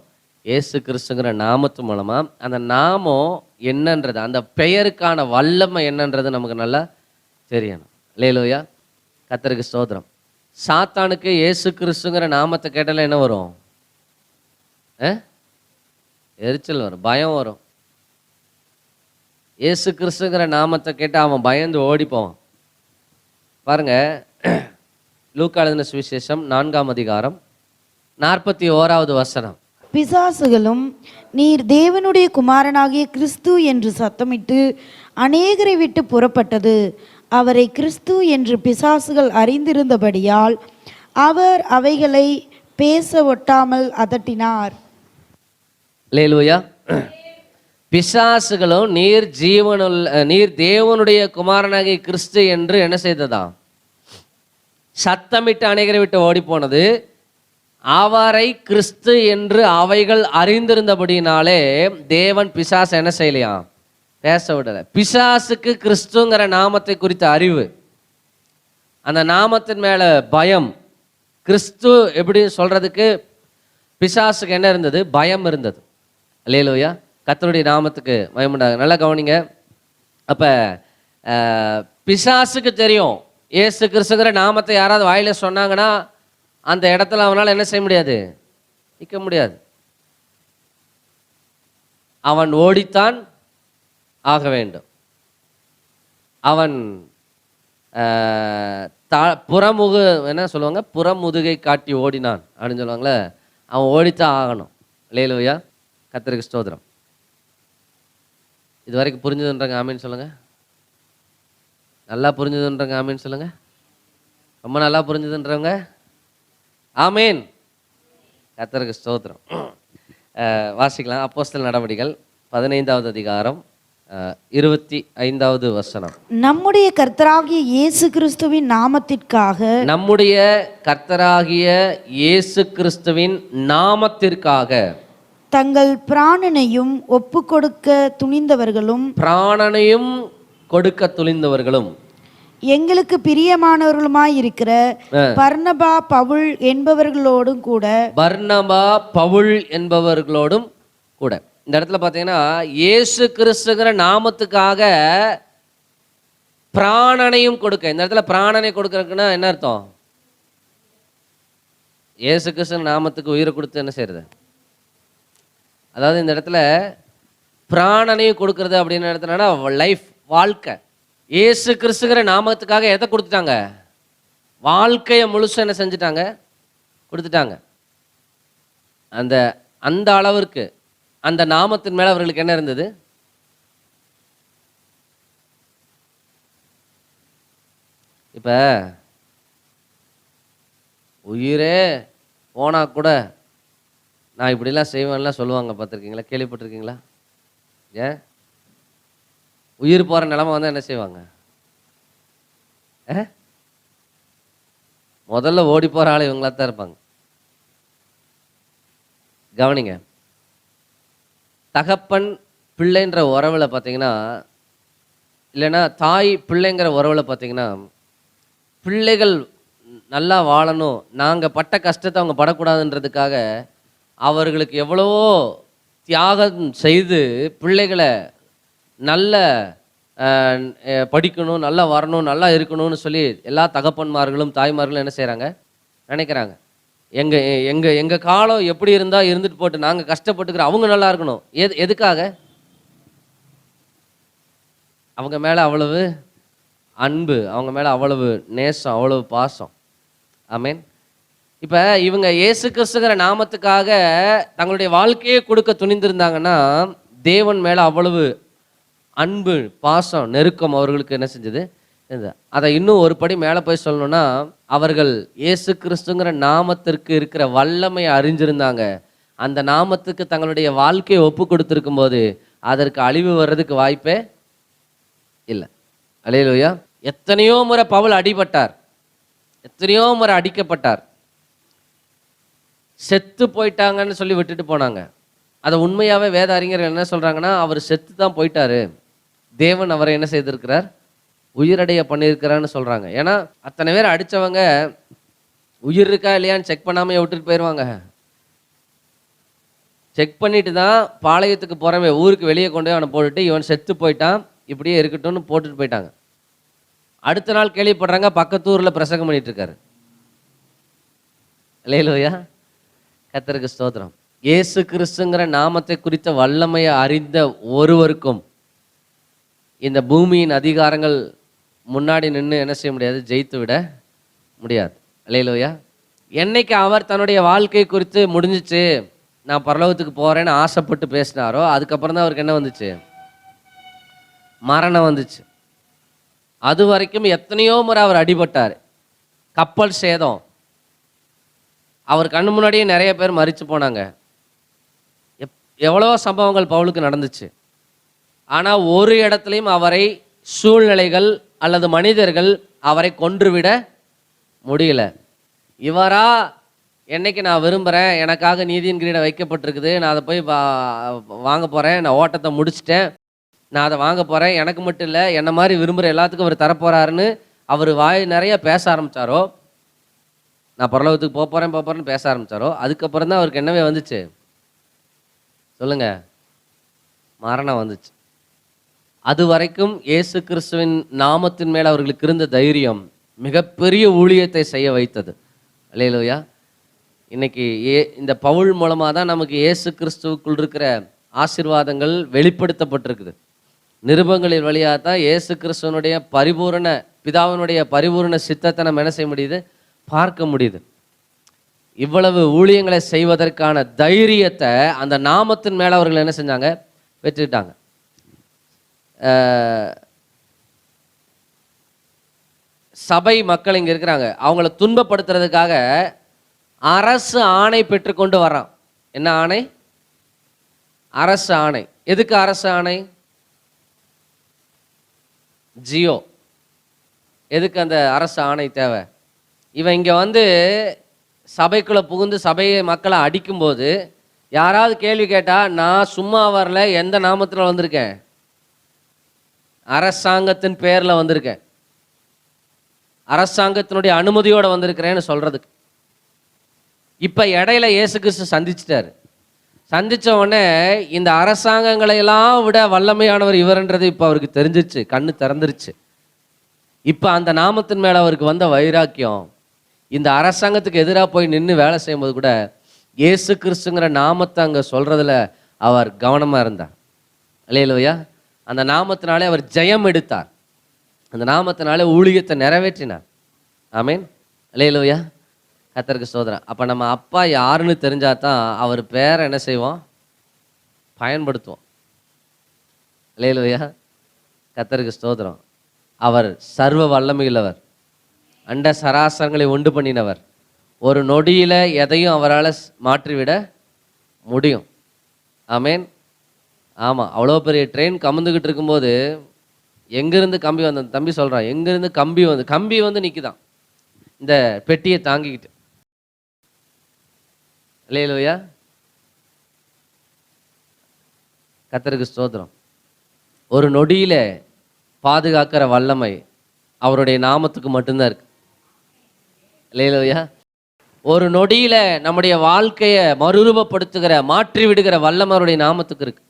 இயேசு கிறிஸ்துங்கிற நாமத்து மூலமா. அந்த நாமம் என்னன்றது, அந்த பெயருக்கான வல்லமை என்னன்றது நமக்கு நல்லா தெரியணும். அல்லேலூயா, கர்த்தருக்கு ஸ்தோத்திரம். சாத்தானுக்கு இயேசு கிறிஸ்துங்கிற நாமத்தை கேட்டால என்ன வரும்? எரிச்சல் வரும், பயம் வரும். இயேசு கிறிஸ்துங்கிற நாமத்தை கேட்டால் அவன் பயந்து ஓடி போவான். பாருங்க, லூக்கா எழுதின சுவிசேஷம் 4ஆம் அதிகாரம் 41வது வசனம். பிசாசுகளும் நீர் தேவனுடைய குமாரனாகிய கிறிஸ்து என்று சத்தமிட்டு அநேகரை விட்டு புறப்பட்டது. அவரை கிறிஸ்து என்று பிசாசுகள் அறிந்திருந்தபடியால் அவர் அவைகளை பேச ஒட்டாமல் அதட்டினார். அல்லேலூயா. பிசாசுகளும் நீர் தேவனுடைய குமாரனாகிய கிறிஸ்து என்று என்ன செய்ததா? சத்தமிட்டு அநேகரை விட்டு ஓடி போனது. அவரை கிறிஸ்து என்று அவைகள் அறிந்திருந்தபடினாலே தேவன் பிசாசு என்ன செய்யலையாம்? பேச விடலை. பிசாசுக்கு கிறிஸ்துங்கிற நாமத்தை குறித்த அறிவு, அந்த நாமத்தின் மேல பயம். கிறிஸ்து எப்படி சொல்றதுக்கு பிசாசுக்கு என்ன இருந்தது? பயம் இருந்தது. அல்லேலூயா, கர்த்தருடைய நாமத்துக்கு மகிமையுண்டாக. நல்லா கவனிங்க. அப்ப பிசாசுக்கு தெரியும், இயேசு கிறிஸ்துங்கிற நாமத்தை யாராவது வாயில சொன்னாங்கன்னா அந்த இடத்துல அவனால் என்ன செய்ய முடியாது? நிற்க முடியாது. அவன் ஓடித்தான் ஆக வேண்டும். அவன் என்ன சொல்லுவாங்க? புறமுதுகை காட்டி ஓடினான் அப்படின்னு சொல்லுவாங்களே, அவன் ஓடித்தான் ஆகணும். அல்லேலூயா, கர்த்தருக்கு ஸ்தோத்திரம். இது வரைக்கும் புரிஞ்சுதுன்றங்க ஆமீன் சொல்லுங்க. நல்லா புரிஞ்சுதுன்றங்க ஆமீன் சொல்லுங்க. ரொம்ப நல்லா புரிஞ்சுதுன்றவங்க ஆமீன். கர்த்தருக்கு ஸ்தோத்திரம். வாசிக்கலாம். அப்போஸ்தலர் நடவடிக்கைகள் 15வது அதிகாரம் 25வது வசனம். நம்முடைய கர்த்தராகிய இயேசு கிறிஸ்துவின் நாமத்திற்காக, நம்முடைய கர்த்தராகிய இயேசு கிறிஸ்துவின் நாமத்திற்காக தங்கள் பிராணனையும் ஒப்பு கொடுக்க துணிந்தவர்களும், பிராணனையும் கொடுக்க துணிந்தவர்களும், எங்களுக்கு பிரியமானவர்களுமாய் இருக்கிற பர்னபா பவுல் என்பவர்களோடும் கூட, பர்னபா பவுல் என்பவர்களோடும் கூட. இந்த இடத்துல பார்த்தீங்கன்னா இயேசு கிறிஸ்துங்கிற நாமத்துக்காக பிராணனையும் கொடுக்க. இந்த இடத்துல பிராணனை கொடுக்கறதுக்குன்னா என்ன அர்த்தம்? இயேசு கிறிஸ்து நாமத்துக்கு உயிரை கொடுத்து என்ன செய்யறது? அதாவது இந்த இடத்துல பிராணனையும் கொடுக்கறது அப்படின்னு எடுத்தனா லைஃப், வாழ்க்கை. இயேசு கிறிஸ்துங்கிற நாமத்துக்காக எதை கொடுத்துட்டாங்க? வாழ்க்கையை முழுசு என்ன செஞ்சுட்டாங்க? கொடுத்துட்டாங்க. அந்த அளவிற்கு அந்த நாமத்தின் மேல அவர்களுக்கு என்ன இருந்தது? இப்ப உயிரே போனா கூட நான் இப்படிலாம் செய்வேன்லாம் சொல்லுவாங்க, பார்த்துருக்கீங்களா? கேள்விப்பட்டிருக்கீங்களா? ஏன் உயிர் போகிற நிலைமை வந்து என்ன செய்வாங்க? முதல்ல ஓடி போகிற ஆள் இவங்களா தான் இருப்பாங்க. கவனிங்க, தகப்பன் பிள்ளைன்ற உறவில் பார்த்தீங்கன்னா, இல்லைன்னா தாய் பிள்ளைங்கிற உறவில் பார்த்தீங்கன்னா, பிள்ளைகள் நல்லா வாழணும், நாங்கள் பட்ட கஷ்டத்தை அவங்க படக்கூடாதுன்றதுக்காக அவர்களுக்கு எவ்வளவோ தியாகம் செய்து பிள்ளைகளை நல்ல படிக்கணும், நல்லா வரணும், நல்லா இருக்கணும்னு சொல்லி எல்லா தகப்பன்மார்களும் தாய்மார்களும் என்ன செய்கிறாங்க? நினைக்கிறாங்க. எங்கள் காலம் எப்படி இருந்தால் இருந்துட்டு போட்டு, நாங்கள் கஷ்டப்பட்டுக்கிறோம், அவங்க நல்லா இருக்கணும். எதுக்காக? அவங்க மேலே அவ்வளவு அன்பு, அவங்க மேலே அவ்வளவு நேசம், அவ்வளவு பாசம். ஆமேன். இப்போ இவங்க இயேசு கிறிஸ்துங்கிற நாமத்துக்காக தங்களுடைய வாழ்க்கையை கொடுக்க துணிந்திருந்தாங்கன்னா தேவன் மேலே அவ்வளவு அன்பு, பாசம், நெருக்கம் அவர்களுக்கு என்ன செஞ்சது? அதை இன்னும் ஒரு படி மேலே போய் சொல்லணும்னா, அவர்கள் இயேசு கிறிஸ்துங்கிற நாமத்திற்கு இருக்கிற வல்லமையை அறிஞ்சிருந்தாங்க. அந்த நாமத்துக்கு தங்களுடைய வாழ்க்கையை ஒப்பு கொடுத்துருக்கும் போது அதற்கு அழிவு வர்றதுக்கு வாய்ப்பே இல்லை. அல்லேலூயா. எத்தனையோ முறை பவுல் அடிபட்டார், எத்தனையோ முறை அடிக்கப்பட்டார், செத்து போயிட்டாங்கன்னு சொல்லி விட்டுட்டு போனாங்க. அதை உண்மையாகவே வேத அறிஞர்கள் என்ன சொல்கிறாங்கன்னா, அவர் செத்து தான் போயிட்டாரு, தேவன் அவரை என்ன செய்திருக்கிறார், உயிரடைய பண்ணியிருக்கிறான்னு சொல்கிறாங்க. ஏன்னா அத்தனை பேர் அடித்தவங்க உயிர் இருக்கா இல்லையான்னு செக் பண்ணாமல் விட்டுட்டு போயிடுவாங்க. செக் பண்ணிட்டு தான் பாளையத்துக்கு போகிறவன் ஊருக்கு வெளியே கொண்டு போய் அவனை போட்டுட்டு இவன் செத்து போயிட்டான் இப்படியே இருக்கட்டும்னு போட்டுட்டு போயிட்டாங்க. அடுத்த நாள் கேள்விப்படுறாங்க பக்கத்து ஊரில் பிரசங்கம் பண்ணிட்டு இருக்காரு. அல்லேலூயா, கர்த்தருக்கு ஸ்தோத்திரம். இயேசு கிறிஸ்துங்கிற நாமத்தை குறித்த வல்லமையை அறிந்த ஒருவருக்கும் இந்த பூமியின் அதிகாரங்கள் முன்னாடி நின்று என்ன செய்ய முடியாது, ஜெயித்து விட முடியாது. அல்லேலூயா. என்னைக்கு அவர் தன்னுடைய வாழ்க்கை குறித்து முடிஞ்சிச்சு, நான் பரலோகத்துக்கு போகிறேன்னு ஆசைப்பட்டு பேசினாரோ, அதுக்கப்புறம் தான் அவருக்கு என்ன வந்துச்சு, மரணம் வந்துச்சு. அது வரைக்கும் எத்தனையோ முறை அவர் அடிபட்டார், கப்பல் சேதம், அவர் கண்ணு முன்னாடியே நிறைய பேர் மரித்து போனாங்க. எவ்வளவோ சம்பவங்கள் பவுலுக்கு நடந்துச்சு. ஆனால் ஒரு இடத்துலையும் அவரை சூழ்நிலைகள் அல்லது மனிதர்கள் அவரை கொன்றுவிட முடியல. இவரா என்னைக்கு நான் விரும்புகிறேன், எனக்காக நீதியின் கிரீடம் வைக்கப்பட்டிருக்குது, நான் அதை போய் வாங்க போகிறேன், நான் ஓட்டத்தை முடிச்சிட்டேன், நான் அதை வாங்க போகிறேன், எனக்கு மட்டும் இல்லை என்னை மாதிரி விரும்புகிற எல்லாத்துக்கும் அவர் தரப்போகிறாருன்னு அவர் வாய் நிறைய பேச ஆரம்பித்தாரோ, நான் பரலோகத்துக்கு போகிறேன்னு பேச ஆரம்பித்தாரோ, அதுக்கப்புறம் தான் அவருக்கு என்னவே வந்துச்சு சொல்லுங்க, மரணம் வந்துச்சு. அது வரைக்கும் இயேசு கிறிஸ்துவின் நாமத்தின் மேல் அவர்களுக்கு இருந்த தைரியம் மிகப்பெரிய ஊழியத்தை செய்ய வைத்தது. அல்லேலூயா. இன்னைக்கு இந்த பவுல் மூலமாக தான் நமக்கு இயேசு கிறிஸ்துவுக்குள் இருக்கிற ஆசீர்வாதங்கள் வெளிப்படுத்தப்பட்டிருக்குது. நிருபங்களின் வழியாக தான் இயேசு கிறிஸ்துவனுடைய பரிபூரண பிதாவினுடைய பரிபூரண சித்தத்தை நம்ம என்ன செய்ய முடியுது, பார்க்க முடியுது. இவ்வளவு ஊழியங்களை செய்வதற்கான தைரியத்தை அந்த நாமத்தின் மேலே அவர்கள் என்ன செஞ்சாங்க, பெற்றுக்கிட்டாங்க. சபை மக்கள் இங்கே இருக்கிறாங்க, அவங்கள துன்பப்படுத்துறதுக்காக அரசு ஆணை பெற்றுக்கொண்டு வர்றான். என்ன ஆணை? அரசு ஆணை. எதுக்கு அரசு ஆணை? ஜியோ. எதுக்கு அந்த அரசு ஆணை தேவை? இவன் இங்கே வந்து சபைக்குள்ளே புகுந்து சபையை மக்களை அடிக்கும்போது யாராவது கேள்வி கேட்டால், நான் சும்மா வரல, எந்த நாமத்தில் வந்திருக்கேன், அரசாங்கத்தின் பேரில் வந்திருக்கேன், அரசாங்கத்தினுடைய அனுமதியோடு வந்திருக்கிறேன்னு சொல்கிறதுக்கு. இப்போ இடையில இயேசு கிறிஸ்து சந்திச்சிட்டாரு. சந்தித்த உடனே இந்த அரசாங்கங்களையெல்லாம் விட வல்லமையானவர் இவர்ன்றது இப்போ அவருக்கு தெரிஞ்சிருச்சு, கண்ணு திறந்துருச்சு. இப்போ அந்த நாமத்தின் மேலே அவருக்கு வந்த வைராக்கியம், இந்த அரசாங்கத்துக்கு எதிராக போய் நின்று வேலை செய்யும்போது கூட இயேசு கிறிஸ்துங்கிற நாமத்தை அங்கே சொல்கிறதுல அவர் கவனமாக இருந்தார். அல்லேலூயா. அந்த நாமத்தினாலே அவர் ஜெயம் எடுத்தார், அந்த நாமத்தினாலே ஊழியத்தை நிறைவேற்றினார். ஆமேன். அல்லேலூயா, கர்த்தருக்கு ஸ்தோத்திரம். அப்போ நம்ம அப்பா யாருன்னு தெரிஞ்சாதான் அவர் பேரை என்ன செய்வோம், பயன்படுத்துவோம். அல்லேலூயா, கர்த்தருக்கு ஸ்தோத்திரம். அவர் சர்வ வல்லமையுள்ளவர், அண்ட சராசரங்களை உண்டு பண்ணினவர். ஒரு நொடியில் எதையும் அவரால் மாற்றிவிட முடியும். ஆமேன். ஆமாம், அவ்வளோ பெரிய ட்ரெயின் கமுந்துக்கிட்டு இருக்கும்போது எங்கேருந்து கம்பி வந்த தம்பி சொல்கிறான், எங்கேருந்து கம்பி வந்து நிற்குதான் இந்த பெட்டியை தாங்கிக்கிட்டு. அல்லேலூயா, கர்த்தருக்கு ஸ்தோத்திரம். ஒரு நொடியில் பாதுகாக்கிற வல்லமை அவருடைய நாமத்துக்கு மட்டும்தான் இருக்கு. அல்லேலூயா. ஒரு நொடியில் நம்முடைய வாழ்க்கையை மறுரூபப்படுத்துகிற மாற்றி விடுகிற வல்லமை அவருடைய நாமத்துக்கு இருக்கு.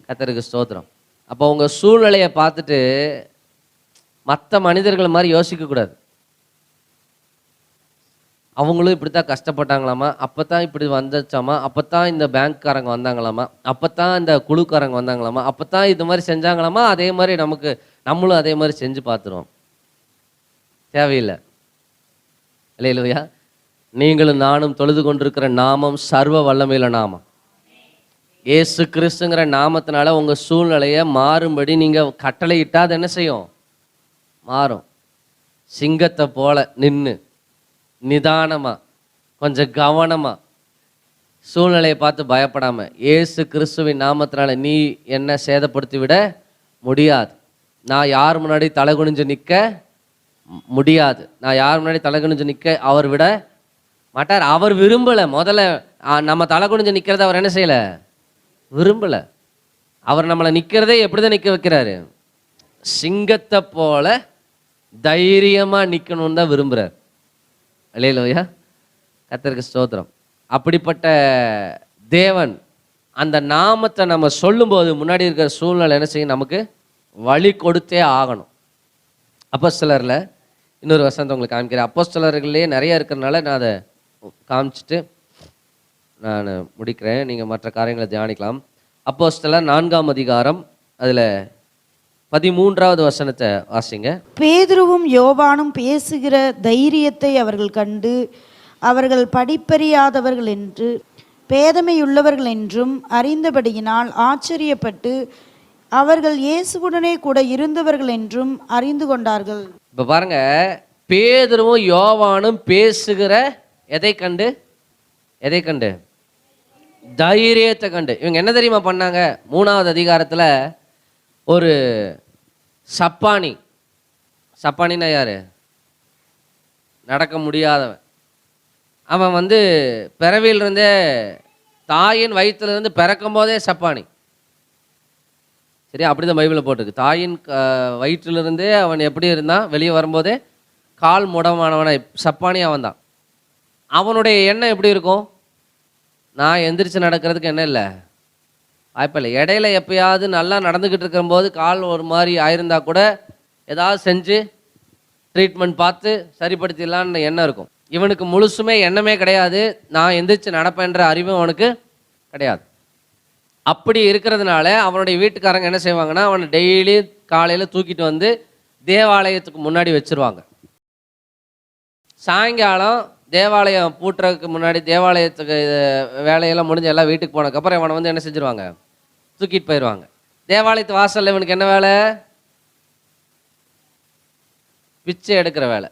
கர்த்தருக்கு ஸ்தோத்திரம். அப்போ உங்கள் சூழ்நிலையை பார்த்துட்டு மற்ற மனிதர்கள் மாதிரி யோசிக்கக்கூடாது. அவங்களும் இப்படி தான் கஷ்டப்பட்டாங்களாமா, அப்போ தான் இப்படி வந்துச்சாமா, அப்போ தான் இந்த பேங்க்காரங்க வந்தாங்களாமா, அப்போ தான் இந்த குழுக்காரங்க வந்தாங்களாமா, அப்போ தான் இது மாதிரி செஞ்சாங்களாமா, அதே மாதிரி நம்மளும் அதே மாதிரி செஞ்சு பார்த்துருவோம். தேவையில்லை. அல்லேலூயா. நீங்களும் நானும் தொழுது கொண்டிருக்கிற நாமம் சர்வ வல்லமையுள்ள நாமம். இயேசு கிறிஸ்துங்கிற நாமத்தினால உங்கள் சூழ்நிலையை மாறும்படி நீங்கள் கட்டளையிட்டால் அது என்ன செய்யும், மாறும். சிங்கத்தை போல நின்று நிதானமாக கொஞ்சம் கவனமாக சூழ்நிலையை பார்த்து பயப்படாமல் இயேசு கிறிஸ்துவின் நாமத்தினால நீ என்ன சேதப்படுத்தி விட முடியாது. நான் யார் முன்னாடி தலை குனிஞ்சு நிற்க முடியாது. நான் யார் முன்னாடி தலை குனிஞ்சு நிற்க அவர் விட மாட்டார். அவர் விரும்பலை. முதல்ல நம்ம தலை குனிஞ்சு நிற்கிறத அவர் என்ன செய்யலை, விரும்பலை. அவர் நம்மளை நிற்கிறதே எப்படி தான் நிற்க வைக்கிறாரு, சிங்கத்தை போல தைரியமாக நிற்கணும்னு தான் விரும்புகிறார். அல்லேலூயா, கர்த்தருக்கு ஸ்தோத்திரம். அப்படிப்பட்ட தேவன் அந்த நாமத்தை நம்ம சொல்லும்போது முன்னாடி இருக்கிற சூழ்நிலை என்ன செய்யும், நமக்கு வழி கொடுத்தே ஆகணும். அப்போஸ்தலரில் இன்னொரு வசனத்தை உங்களுக்கு காமிக்கிறேன். அப்போஸ்தலர்களே நிறைய இருக்கிறதுனால நான் அதை காமிச்சிட்டு நான் முடிக்கிறேன். நீங்கள் மற்ற காரியங்களை தியானிக்கலாம். அப்போஸ்தலர் 4ஆம் அதிகாரம் அதில் 13வது வசனத்தை வாசிங்க. பேதுருவும் யோவானும் பேசுகிற தைரியத்தை அவர்கள் கண்டு அவர்கள் படிப்பறியாதவர்கள் என்று பேதமையுள்ளவர்கள் என்றும் அறிந்தபடியினால் ஆச்சரியப்பட்டு அவர்கள் இயேசுவுடனே கூட இருந்தவர்கள் என்றும் அறிந்து கொண்டார்கள். இப்போ பாருங்க, பேதுருவும் யோவானும் பேசுகிற எதை கண்டு, எதை கண்டு, தைரியத்தை கண்டு. இவங்க என்ன தெரியுமா பண்ணாங்க, 3வது அதிகாரத்தில் ஒரு சப்பானி, சப்பானின்னா யாரு, நடக்க முடியாதவன், அவன் பிறவியிலிருந்தே தாயின் வயிற்றுலேருந்து பிறக்கும் போதே சப்பானி. சரி, அப்படிதான் பைபிளில் போட்டிருக்கு. தாயின் வயிற்றிலிருந்தே அவன் எப்படி இருந்தான், வெளியே வரும்போதே கால் முடமானவனை, சப்பானி அவன் தான். அவனுடைய எண்ணம் எப்படி இருக்கும், நான் எந்திரிச்சு நடக்கிறதுக்கு என்ன இல்லை, வாய்ப்பில்லை. இடையில எப்பயாவது நல்லா நடந்துக்கிட்டு இருக்கும்போது கால் ஒரு மாதிரி ஆயிருந்தா கூட ஏதாவது செஞ்சு ட்ரீட்மெண்ட் பார்த்து சரிப்படுத்திடலான்னு எண்ணம் இருக்கும். இவனுக்கு முழுசுமே எண்ணமே கிடையாது, நான் எந்திரிச்சு நடப்பேன்ற அறிவும் அவனுக்கு கிடையாது. அப்படி இருக்கிறதுனால அவனுடைய வீட்டுக்காரங்க என்ன செய்வாங்கன்னா, அவனை டெய்லி காலையில் தூக்கிட்டு தேவாலயத்துக்கு முன்னாடி வச்சிருவாங்க. சாயங்காலம் தேவாலயம் பூட்டுறதுக்கு முன்னாடி, தேவாலயத்துக்கு வேலையெல்லாம் முடிஞ்சு எல்லாம் வீட்டுக்கு போனதுக்கப்புறம் இவனை என்ன செஞ்சிருவாங்க, தூக்கிட்டு போயிடுவாங்க. தேவாலயத்து வாசலில் இவனுக்கு என்ன வேலை, பிச்சை எடுக்கிற வேலை.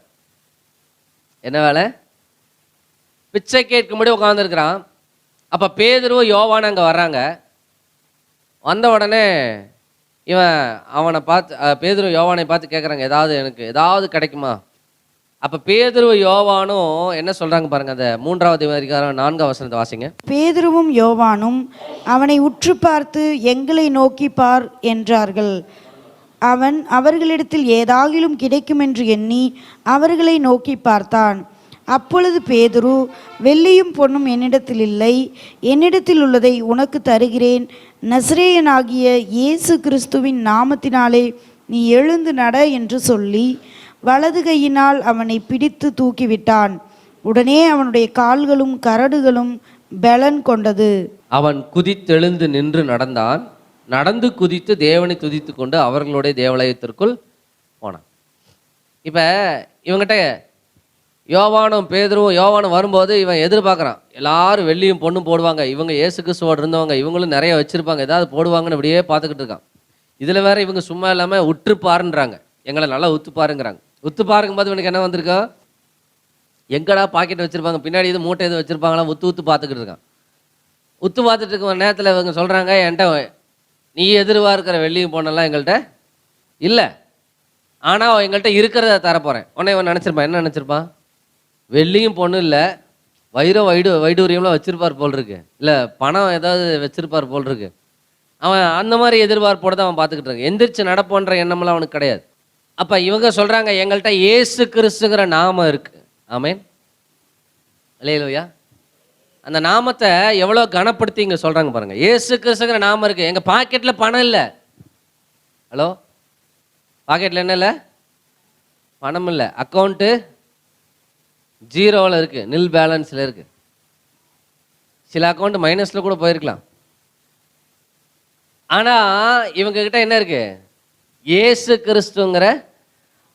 என்ன வேலை, பிச்சை கேட்கும்படி உட்காந்துருக்கிறான். அப்போ பேதுருவும் யோவானும் அங்கே வர்றாங்க. வந்த உடனே இவன் அவனை பார்த்து, பேதுரு யோவானை பார்த்து கேட்குறாங்க, எனக்கு ஏதாவது கிடைக்குமா. அப்போ பேதுரு யோவானும் என்ன சொல்கிறாங்க பாருங்க, அந்த 3வது அதிகாரம் 4ஆம் வசனத்தை வாசிங்க. பேதுருவும் யோவானும் அவனை உற்று பார்த்து எங்களை நோக்கி பார் என்றார்கள். அவன் அவர்களிடத்தில் ஏதாகிலும் கிடைக்கும் என்று எண்ணி அவர்களை நோக்கி பார்த்தான். அப்பொழுது பேதுரு, வெள்ளியும் பொன்னும் என்னிடத்தில் இல்லை, என்னிடத்தில் உள்ளதை உனக்கு தருகிறேன். நசரேயனாகிய இயேசு கிறிஸ்துவின் நாமத்தினாலே நீ எழுந்து நட என்று சொல்லி வலது கையினால் அவனை பிடித்து தூக்கிவிட்டான். உடனே அவனுடைய கால்களும் கரடுகளும் பலன் கொண்டது. அவன் குதித்தெழுந்து நின்று நடந்தான். நடந்து குதித்து தேவனை துதித்து கொண்டு அவர்களுடைய தேவாலயத்திற்குள் போனான். இப்போ இவங்கிட்ட யோவானும் வரும்போது இவன் எதிர்பார்க்குறான், எல்லாரும் வெள்ளியும் பொண்ணும் போடுவாங்க, இவங்க இயேசு கிறிஸ்துவோடு இருந்தவங்க, இவங்களும் நிறைய வச்சுருப்பாங்க, ஏதாவது போடுவாங்கன்னு அப்படியே பார்த்துக்கிட்டு இருக்கான். இதில் வேற இவங்க சும்மா இல்லாமல் உற்று பாருன்றாங்க, எங்களை நல்லா உத்து பாருங்கிறாங்க. உத்து பாருங்கும்போது இவனுக்கு என்ன வந்திருக்கா, எங்கடா பாக்கெட் வச்சுருப்பாங்க, பின்னாடி இது மூட்டை எதுவும் வச்சுருப்பாங்களா, உத்து பார்த்துக்கிட்டு இருக்கான். உத்து பார்த்துட்டு இருக்க நேரத்தில் இவங்க சொல்கிறாங்க, என்கிட்ட நீ எதிர்பார்க்கிற வெள்ளியும் பொண்ணெல்லாம் எங்கள்கிட்ட இல்லை, ஆனால் எங்கள்கிட்ட இருக்கிறத தரப்போகிறேன். உடனே இவன் நினச்சிருப்பான், என்ன நினச்சிருப்பான், வெள்ளியும் பொண்ணு இல்லை, வைடூரியம்லாம் வச்சிருப்பார் போல் இருக்கு, இல்லை பணம் ஏதாவது வச்சிருப்பார் போல் இருக்கு. அவன் அந்த மாதிரி எதிர்பார்ப்போடு தான் அவன் பார்த்துக்கிட்டு இருக்கான். எந்திரிச்சு நடப்போன்ற எண்ணமெல்லாம் அவனுக்கு கிடையாது. அப்போ இவங்க சொல்கிறாங்க, எங்கள்கிட்ட இயேசு கிறிஸ்துங்கிற நாமம் இருக்குது. ஆமேன், அல்லேலூயா. அந்த நாமத்தை எவ்வளோ கனப்படுத்தி இங்கே சொல்கிறாங்க பாருங்கள். இயேசு கிறிஸ்துங்கிற நாமம் இருக்குது, எங்கள் பாக்கெட்டில் பணம் இல்லை. ஹலோ, பாக்கெட்டில் என்ன இல்லை, பணம் இல்லை, அக்கௌண்ட்டு ஜீரோவில் இருக்குது, நில் பேலன்ஸில் இருக்குது. சில அக்கௌண்ட் மைனஸில் கூட போயிருக்கலாம். ஆனால் இவங்ககிட்ட என்ன இருக்குது, இயேசு கிறிஸ்துங்கிற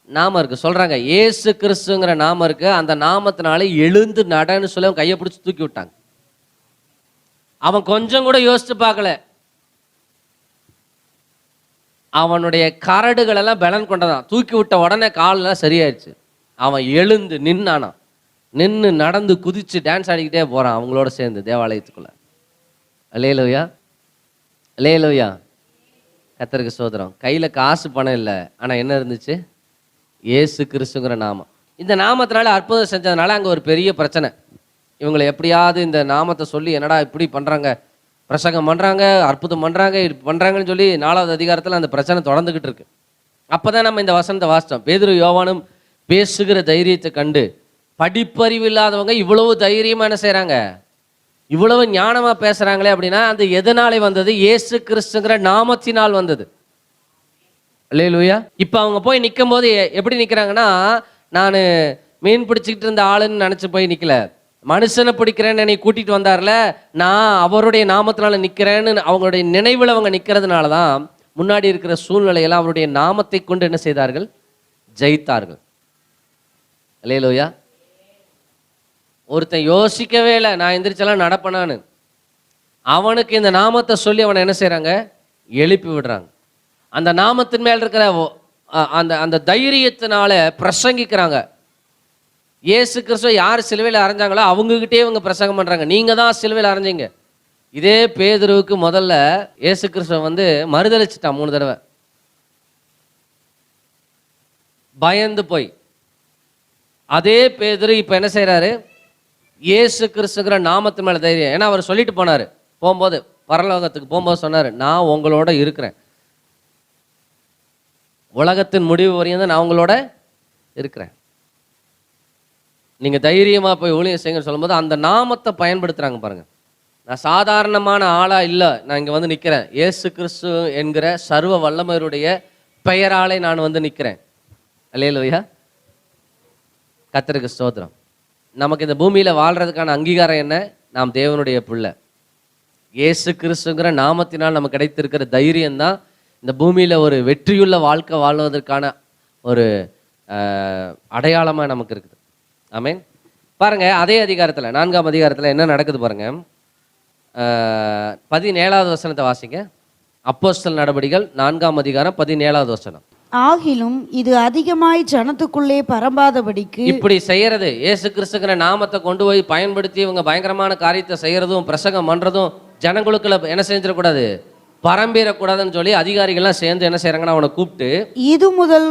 நாமம் இருக்குது. சொல்கிறாங்க, இயேசு கிறிஸ்துங்கிற நாமம் இருக்குது, அந்த நாமத்தினால எழுந்து நடன்னு சொல்லி அவன் கையை பிடிச்சி தூக்கி விட்டாங்க. அவன் கொஞ்சம் கூட யோசித்து பார்க்கல, அவனுடைய கரடுகள் எல்லாம் பலன் கொண்டதான். தூக்கி விட்ட உடனே காலெல்லாம் சரியாயிடுச்சு. அவன் எழுந்து நின்னானான், நின்று நடந்து குதிச்சு டான்ஸ் ஆடிக்கிட்டே போகிறான் அவங்களோட சேர்ந்து தேவாலயத்துக்குள்ள. அல்லேலூயா, அல்லேலூயா, கர்த்தருக்கு ஸ்தோத்திரம். கையில் காசு பணம் இல்லை, ஆனால் என்ன இருந்துச்சு, இயேசு கிறிஸ்துங்கிற நாமம். இந்த நாமத்தினால அற்புதம் செஞ்சதுனால அங்கே ஒரு பெரிய பிரச்சனை. இவங்களை எப்படியாவது இந்த நாமத்தை சொல்லி என்னடா இப்படி பண்ணுறாங்க, பிரசங்கம் பண்ணுறாங்க, அற்புதம் பண்ணுறாங்க, இது பண்ணுறாங்கன்னு சொல்லி 4வது அதிகாரத்தில் அந்த பிரச்சனை தொடர்ந்துக்கிட்டு இருக்கு. அப்போ தான் நம்ம இந்த வசனத்தை வாசித்தோம். பேதுரு யோவானும் பேசுகிற தைரியத்தை கண்டு படிப்பறிவு இல்லாதவங்க இவ்வளவு தைரியமாக என்ன செய்கிறாங்க, இவ்வளவு ஞானமாக பேசுகிறாங்களே அப்படின்னா அது எதனாலே வந்தது? இயேசு கிறிஸ்துங்கிற நாமத்தினால் வந்தது. அல்லேலூயா. இப்போ அவங்க போய் நிற்கும் போது எப்படி நிற்கிறாங்கன்னா, நான் மீன் பிடிச்சிக்கிட்டு இருந்த ஆளுன்னு நினச்சி போய் நிற்கல, மனுஷனை பிடிக்கிறேன்னு என்னை கூட்டிகிட்டு வந்தார்ல, நான் அவருடைய நாமத்தினால நிற்கிறேன்னு அவங்களுடைய நினைவில் அவங்க நிற்கிறதுனால தான் முன்னாடி இருக்கிற சூழ்நிலையெல்லாம் அவருடைய நாமத்தை கொண்டு என்ன செய்தார்கள்? ஜெயித்தார்கள். அல்லேலூயா. ஒருத்தன் யோசிக்கவே இல்லை, நான் எந்திரிச்செல்லாம் நடப்பனான்னு. அவனுக்கு இந்த நாமத்தை சொல்லி அவனை என்ன செய்கிறாங்க? எழுப்பி விடுறாங்க. அந்த நாமத்தின் மேல் இருக்கிற அந்த அந்த தைரியத்தினால பிரசங்கிக்கிறாங்க. இயேசு கிறிஸ்துவ யார் சிலுவையில் அரைஞ்சாங்களோ அவங்ககிட்டே இவங்க பிரசங்கம் பண்ணுறாங்க, நீங்கள் தான் சிலுவையில் அரைஞ்சிங்க. இதே பேதுருவுக்கு முதல்ல இயேசு கிறிஸ்துவ வந்து மறுதளிச்சிட்டான் 3 தடவை, பயந்து போய். அதே பேதுரு இப்போ என்ன செய்கிறாரு? இயேசு கிறிஸ்துங்கிற நாமத்து மேலே தைரியம். ஏன்னா அவர் சொல்லிட்டு போனார் போகும்போது, பரலோகத்துக்கு போகும்போது சொன்னார், நான் உங்களோட இருக்கிறேன், உலகத்தின் முடிவு வரையும் தான் நான் உங்களோட இருக்கிறேன், நீங்கள் தைரியமாக போய் ஊழியம் செய்யுங்கன்னு சொல்லும்போது அந்த நாமத்தை பயன்படுத்துகிறாங்க பாருங்கள். நான் சாதாரணமான ஆளாக இல்லை, நான் இங்கே வந்து நிற்கிறேன், இயேசு கிறிஸ்து என்கிற சர்வ வல்லமையுடைய பெயராலே நான் வந்து நிற்கிறேன். அல்லேலூயா. கர்த்தருக்கு ஸ்தோத்திரம். நமக்கு இந்த பூமியில் வாழ்கிறதுக்கான அங்கீகாரம் என்ன? நாம் தேவனுடைய பிள்ளை. இயேசு கிறிஸ்துங்கிற நாமத்தினால் நமக்கு கிடைத்திருக்கிற தைரியம்தான் இந்த பூமியில் ஒரு வெற்றியுள்ள வாழ்க்கை வாழ்வதற்கான ஒரு அடையாளமாக நமக்கு இருக்குது. ஆமென். பாருங்க, அதே அதிகாரத்தில் 4ஆம் அதிகாரத்தில் என்ன நடக்குது பாருங்க. 17வது வசனத்தை வாசிங்க. அப்போஸ்தலர் நடபடிகள் 4ஆம் அதிகாரம் 17வது வசனம். ஆகிலும் இது அதிகமாய் ஜனத்துக்குள்ளே பரம்பாதபடிக்கு. இப்படி செய்யறது, இயேசு கிறிஸ்துங்கிற நாமத்தை கொண்டு போய் பயன்படுத்தி இவங்க பயங்கரமான காரியத்தை செய்யறதும் பிரசங்கம் பண்றதும் ஜனங்களுக்குள்ள என்ன செஞ்சிடக்கூடாது, பரம்பிடக்கூடாதுன்னு சொல்லி அதிகாரிகள்லாம் சேர்ந்து என்ன செய்யறாங்கன்னா அவனை கூப்பிட்டு, இது முதல்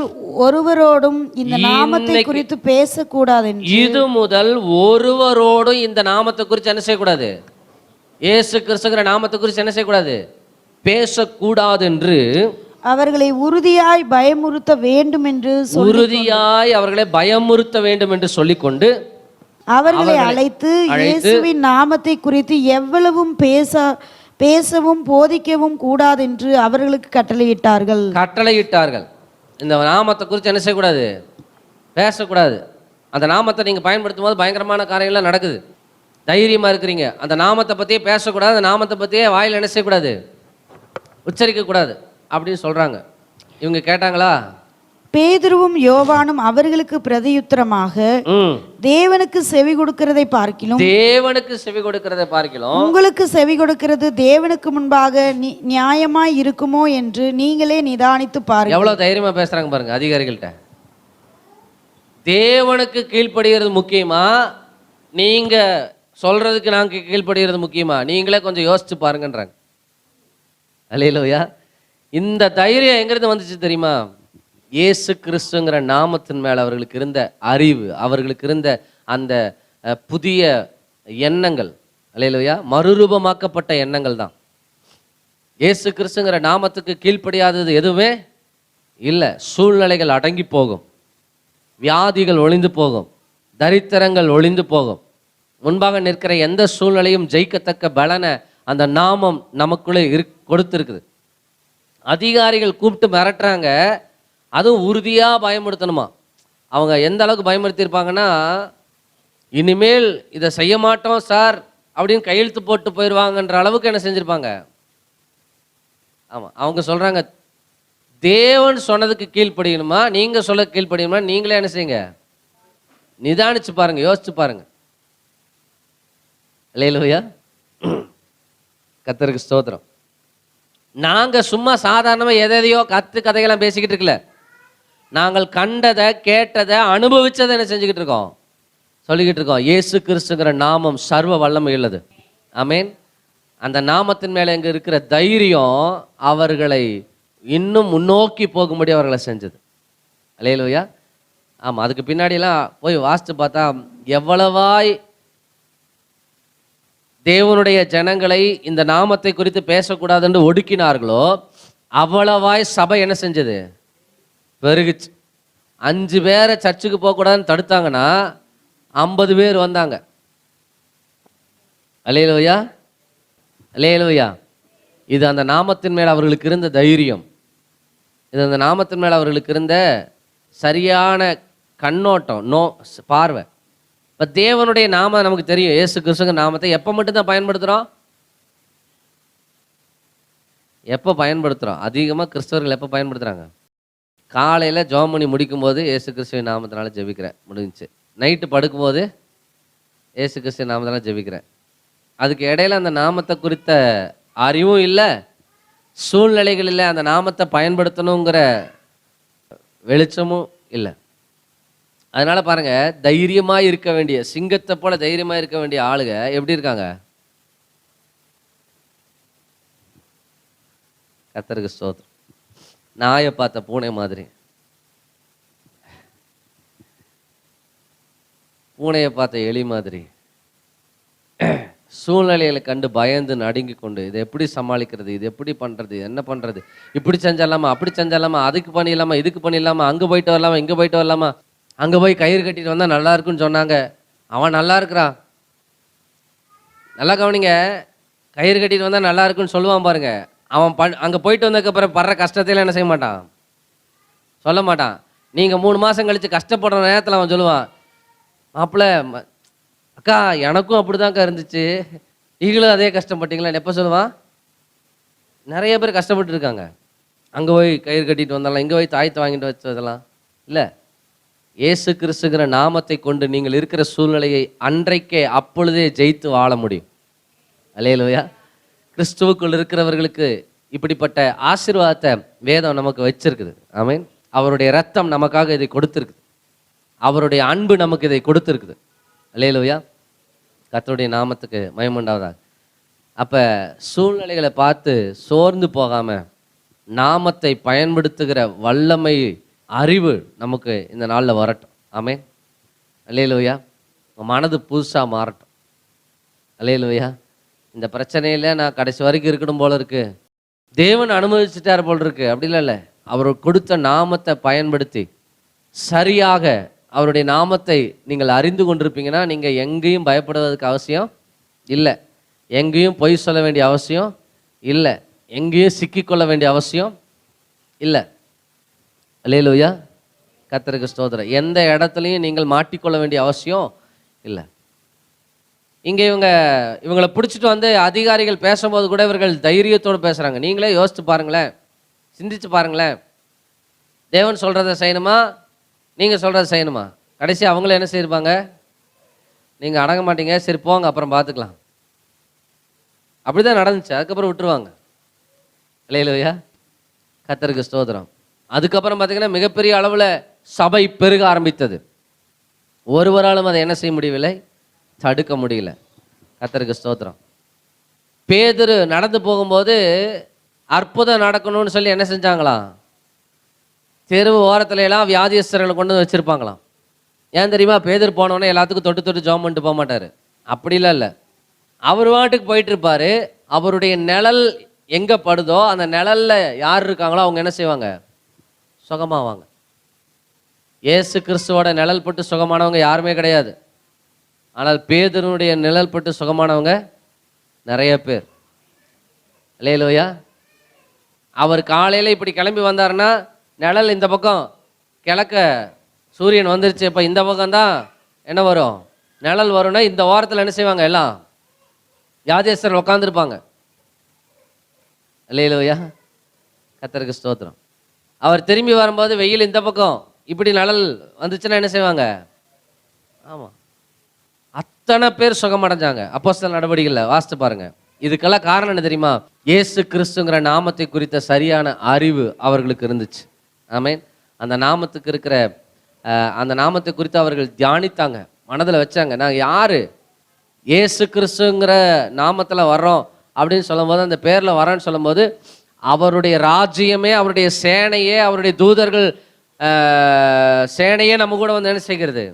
ஒருவரோடும் இந்த நாமத்தை குறித்து பேசக்கூடாது. இது முதல் ஒருவரோடும் இந்த நாமத்தை குறித்து என்ன செய்யக்கூடாது, இயேசு கிறிஸ்துங்கிற நாமத்தை குறித்து என்ன செய்யக்கூடாது, பேசக்கூடாது என்று அவர்களை உறுதியாய் பயமுறுத்த வேண்டும் என்று அவர்களை பயமுறுத்த வேண்டும் என்று சொல்லிக்கொண்டு அவர்களை அழைத்து இயேசுவின் நாமத்தை குறித்து எவ்வளவும் பேசவும் போதிக்கவும் கூடாது என்று அவர்களுக்கு கட்டளையிட்டார்கள். இந்த நாமத்தை குறித்து என்ன செய்யக்கூடாது, பேசக்கூடாது. அந்த நாமத்தை நீங்கள் பயன்படுத்தும் போது பயங்கரமான காரியங்கள்லாம் நடக்குது. தைரியமாக இருக்கிறீங்க, அந்த நாமத்தை பற்றியே பேசக்கூடாது, அந்த நாமத்தை பற்றியே வாயில் என்ன செய்யக்கூடாது, உச்சரிக்கக்கூடாது அப்படின்னு சொல்கிறாங்க. இவங்க கேட்டாங்களா? பேதுருவும் யோவானும் அவர்களுக்கு பிரதியுத்தரமாக, தேவனுக்கு செவி கொடுக்கிறதை பார்க்கிலும் உங்களுக்கு செவி கொடுக்கிறது தேவனுக்கு முன்பாக நியாயமாய் இருக்குமோ என்று நீங்களே நிதானித்து பாருங்கள். எவ்வளவு தைரியமா பேசுறாங்க பாருங்க அதிகாரிகள்கிட்ட. தேவனுக்கு கீழ்ப்படுகிறது முக்கியமா, நீங்க சொல்றதுக்கு நாங்க கீழ்ப்படுகிறது முக்கியமா, நீங்களே கொஞ்சம் யோசிச்சு பாருங்கன்றாங்க. அல்லேலூயா. இந்த தைரியம் எங்கிருந்து வந்துச்சு தெரியுமா? இயேசு கிறிஸ்துங்கிற நாமத்தின் மேல அவர்களுக்கு இருந்த அறிவு, அவர்களுக்கு இருந்த அந்த புதிய எண்ணங்கள், அல்லேலூயா, மறுரூபமாக்கப்பட்ட எண்ணங்கள் தான். இயேசு கிறிஸ்துங்கிற நாமத்துக்கு கீழ்ப்படியாதது எதுவுமே இல்லை. சூழ்நிலைகள் அடங்கி போகும், வியாதிகள் ஒளிந்து போகும், தரித்திரங்கள் ஒளிந்து போகும். முன்பாக நிற்கிற எந்த சூழ்நிலையும் ஜெயிக்கத்தக்க பலனை அந்த நாமம் நமக்குள்ளே கொடுத்துருக்குது. அதிகாரிகள் கூப்பிட்டு மிரட்டுறாங்க, அதுவும் உறுதியாக பயமுறுத்தணுமா. அவங்க எந்த அளவுக்கு பயமுறுத்தியிருப்பாங்கன்னா, இனிமேல் இதை செய்ய மாட்டோம் சார் அப்படின்னு கையெழுத்து போட்டு போயிடுவாங்கன்ற அளவுக்கு என்ன செஞ்சுருப்பாங்க. ஆமாம், அவங்க சொல்கிறாங்க, தேவன் சொன்னதுக்கு கீழ்ப்படியணுமா, நீங்கள் சொல்ல கீழ்ப்படியணுமா, நீங்களே என்ன செய்யுங்க, நிதானிச்சு பாருங்க, யோசிச்சு பாருங்க. அல்லேலூயா. கர்த்தருக்கு ஸ்தோத்திரம். நாங்கள் சும்மா சாதாரணமாக எதையோ கதைகள்லாம் பேசிக்கிட்டு இருக்கல, நாங்கள் கண்டதை கேட்டதை அனுபவிச்சதை என்ன செஞ்சுக்கிட்டு இருக்கோம், சொல்லிக்கிட்டு இருக்கோம். இயேசு கிறிஸ்துங்கிற நாமம் சர்வ வல்லமை உள்ளது. ஆமேன். அந்த நாமத்தின் மேலே எங்கே இருக்கிற தைரியம் அவர்களை இன்னும் முன்னோக்கி போகும்படி அவர்களை செஞ்சது. அல்லேலூயா. ஆமாம், அதுக்கு பின்னாடிலாம் போய் வாசித்து பார்த்தா எவ்வளவாய் தேவனுடைய ஜனங்களை இந்த நாமத்தை குறித்து பேசக்கூடாதுன்னு ஒடுக்கினார்களோ அவ்வளவாய் சபை என்ன செஞ்சது? பெருகுச்சு. 5 பேரை சர்ச்சுக்கு போகக்கூடாதுன்னு தடுத்தாங்கன்னா 50 பேர் வந்தாங்க. அல்லேலூயா, அல்லேலூயா. இது அந்த நாமத்தின் மேல் அவர்களுக்கு இருந்த தைரியம், இது அந்த நாமத்தின் மேல் அவர்களுக்கு இருந்த சரியான கண்ணோட்டம், பார்வை. இப்போ தேவனுடைய நாமம் நமக்கு தெரியும். இயேசு கிறிஸ்துவின் நாமத்தை எப்போ மட்டும்தான் பயன்படுத்துகிறோம்? எப்போ பயன்படுத்துகிறோம்? அதிகமாக கிறிஸ்தவர்கள் எப்போ பயன்படுத்துகிறாங்க? காலையில் ஜெபம் பண்ணி முடிக்கும்போது இயேசு கிறிஸ்துவின் நாமத்தினால ஜெபிக்கிறேன், முடிஞ்சிச்சு. நைட்டு படுக்கும்போது இயேசு கிறிஸ்துவின் நாமத்தினால ஜெபிக்கிறேன். அதுக்கு இடையில அந்த நாமத்தை குறித்த அறிவும் இல்லை, சூழ்நிலைகளில் அந்த நாமத்தை பயன்படுத்தணுங்கிற வெளிச்சமும் இல்லை. அதனால பாருங்க, தைரியமா இருக்க வேண்டிய, சிங்கத்தை போல தைரியமா இருக்க வேண்டிய ஆளுங்க எப்படி இருக்காங்க? கர்த்தருக்கு ஸ்தோத்திரம். நாயை பார்த்த பூனை மாதிரி, பூனையை பார்த்த எலி மாதிரி, சூழ்நிலைகளை கண்டு பயந்து நடுங்கி கொண்டு இதை எப்படி சமாளிக்கிறது, இது எப்படி பண்றது, என்ன பண்றது, இப்படி செஞ்சிடலாமா, அப்படி செஞ்சிடலாமா, அதுக்கு பண்ணிடலாமா, இதுக்கு பண்ணிடலாமா, அங்கே போயிட்டு வரலாமா, இங்கே போயிட்டு வரலாமா, அங்கே போய் கயிறு கட்டிட்டு வந்தால் நல்லா இருக்குன்னு சொன்னாங்க, அவன் நல்லா இருக்கிறான். நல்லா கவனிங்க, கயிறு கட்டிட்டு வந்தால் நல்லா இருக்குன்னு சொல்லுவான் பாருங்க. அவன் அங்கே போயிட்டு வந்ததுக்கப்புறம் படுற கஷ்டத்தையெல்லாம் என்ன செய்ய மாட்டான், சொல்ல மாட்டான். நீங்கள் 3 மாதம் கழித்து கஷ்டப்படுற நேரத்தில் அவன் சொல்லுவான், மாப்பிள்ள அக்கா எனக்கும் அப்படிதான்க்கா இருந்துச்சு, நீங்களும் அதே கஷ்டப்பட்டீங்களா, எப்போ சொல்லுவான்? நிறைய பேர் கஷ்டப்பட்டு இருக்காங்க. அங்கே போய் கயிறு கட்டிட்டு வந்தாலாம், இங்கே போய் தாயத்தை வாங்கிட்டு வச்சதெல்லாம் இல்லை. இயேசு கிறிஸ்துங்கிற நாமத்தை கொண்டு நீங்கள் இருக்கிற சூழ்நிலையை அன்றைக்கே அப்பொழுதே ஜெயித்து வாழ முடியும். அல்லேலூயா. கிறிஸ்துவுக்குள் இருக்கிறவர்களுக்கு இப்படிப்பட்ட ஆசீர்வாதத்தை வேதம் நமக்கு வச்சிருக்குது. ஆமென். அவருடைய ரத்தம் நமக்காக இதை கொடுத்துருக்குது, அவருடைய அன்பு நமக்கு இதை கொடுத்துருக்குது. அல்லேலூயா. கர்த்தருடைய நாமத்துக்கு மகிமை உண்டாவதாக. அப்போ சூழ்நிலைகளை பார்த்து சோர்ந்து போகாமல் நாமத்தை பயன்படுத்துகிற வல்லமை, அறிவு நமக்கு இந்த நாளில் வரட்டும். ஆமென். அல்லேலூயா. உங்கள் மனது புதுசாக மாறட்டும். அல்லேலூயா. இந்த பிரச்சனையில் நான் கடைசி வரைக்கும் இருக்கணும் போல இருக்கு, தேவன் அனுமதிச்சுட்டார் போல் இருக்கு, அப்படிலாம் இல்லை. அவர் கொடுத்த நாமத்தை பயன்படுத்தி சரியாக அவருடைய நாமத்தை நீங்கள் அறிந்து கொண்டிருப்பீங்கன்னா நீங்கள் எங்கேயும் பயப்படுவதற்கு அவசியம் இல்லை, எங்கேயும் பொய் சொல்ல வேண்டிய அவசியம் இல்லை, எங்கேயும் சிக்கிக்கொள்ள வேண்டிய அவசியம் இல்லை. அல்லேலூயா. கர்த்தருக்கு ஸ்தோத்திரம். எந்த இடத்துலையும் நீங்கள் மாட்டிக்கொள்ள வேண்டிய அவசியம் இல்லை. இங்கே இவங்களை பிடிச்சிட்டு வந்து அதிகாரிகள் பேசும்போது கூட இவர்கள் தைரியத்தோடு பேசுகிறாங்க. நீங்களே யோசித்து பாருங்களேன், சிந்திச்சு பாருங்களேன். தேவன் சொல்கிறத செய்யணுமா, நீங்கள் சொல்கிறத செய்யணுமா? கடைசி அவங்கள என்ன செய்யிருப்பாங்க? நீங்கள் அடங்க மாட்டீங்க, சரி போங்க அப்புறம் பார்த்துக்கலாம், அப்படி தான் நடந்துச்சு. அதுக்கப்புறம் விட்டுருவாங்க. அல்லேலூயா. கர்த்தருக்கு ஸ்தோத்திரம். அதுக்கப்புறம் பார்த்தீங்கன்னா மிகப்பெரிய அளவில் சபை பெருக ஆரம்பித்தது. ஒருவராலும் அதை என்ன செய்ய முடியவில்லை, தடுக்க முடியல. கர்த்தருக்கு ஸ்தோத்திரம். பேதுரு நடந்து போகும்போது அற்புதம் நடக்கணும்னு சொல்லி என்ன செஞ்சாங்களாம், தெருவு ஓரத்துல எல்லாம் வியாதியஸ்தர்களை கொண்டு வந்து வச்சிருப்பாங்களாம். ஏன் தெரியுமா? பேதுரு போனோடனே எல்லாத்துக்கும் தொட்டு தொட்டு ஜெபம் பண்ணிட்டு போக மாட்டாரு, அப்படிலாம் இல்லை. அவர் வாட்டுக்கு போயிட்டு இருப்பாரு. அவருடைய நிழல் எங்கே படுதோ அந்த நிழல்ல யார் இருக்காங்களோ அவங்க என்ன செய்வாங்க, சுகமாவாங்க. இயேசு கிறிஸ்துவோட நிழல் பட்டு சுகமானவங்க யாருமே கிடையாது. ஆனால் பேதுருனுடைய நிழல் பட்டு சுகமானவங்க நிறைய பேர். அல்லேலூயா. அவர் காலையில் இப்படி கிளம்பி வந்தாருன்னா நிழல் இந்த பக்கம், கிழக்க சூரியன் வந்துருச்சு, இப்போ இந்த பக்கம்தான் என்ன வரும், நிழல் வரும்னா இந்த ஓரத்தில் என்ன செய்வாங்க, எல்லாம் வியாதியஸ்தர்கள் உட்காந்துருப்பாங்க. அல்லேலூயா. கர்த்தருக்கு ஸ்தோத்திரம். அவர் திரும்பி வரும்போது வெயில் இந்த பக்கம், இப்படி நிழல் வந்துச்சுன்னா என்ன செய்வாங்க, ஆமாம், அத்தனை பேர் சுகமடைஞ்சாங்க. அப்போஸ்தலர் நடவடிக்கையில் வாசித்து பாருங்க. இதுக்கெல்லாம் காரணம் என்ன தெரியுமா? இயேசு கிறிஸ்துங்கிற நாமத்தை குறித்த சரியான அறிவு அவர்களுக்கு இருந்துச்சு. ஆமென். அந்த நாமத்துக்கு இருக்கிற அந்த நாமத்தை குறித்து அவர்கள் தியானித்தாங்க, மனதில் வச்சாங்க. நாங்கள் யார், இயேசு கிறிஸ்துங்கிற நாமத்தில் வர்றோம் அப்படின்னு சொல்லும்போது, அந்த பேரில் வரோன்னு சொல்லும்போது, அவருடைய ராஜ்யமே, அவருடைய சேனையே, அவருடைய தூதர்கள் சேனையே நம்ம கூட வந்து என்ன செய்கிறது,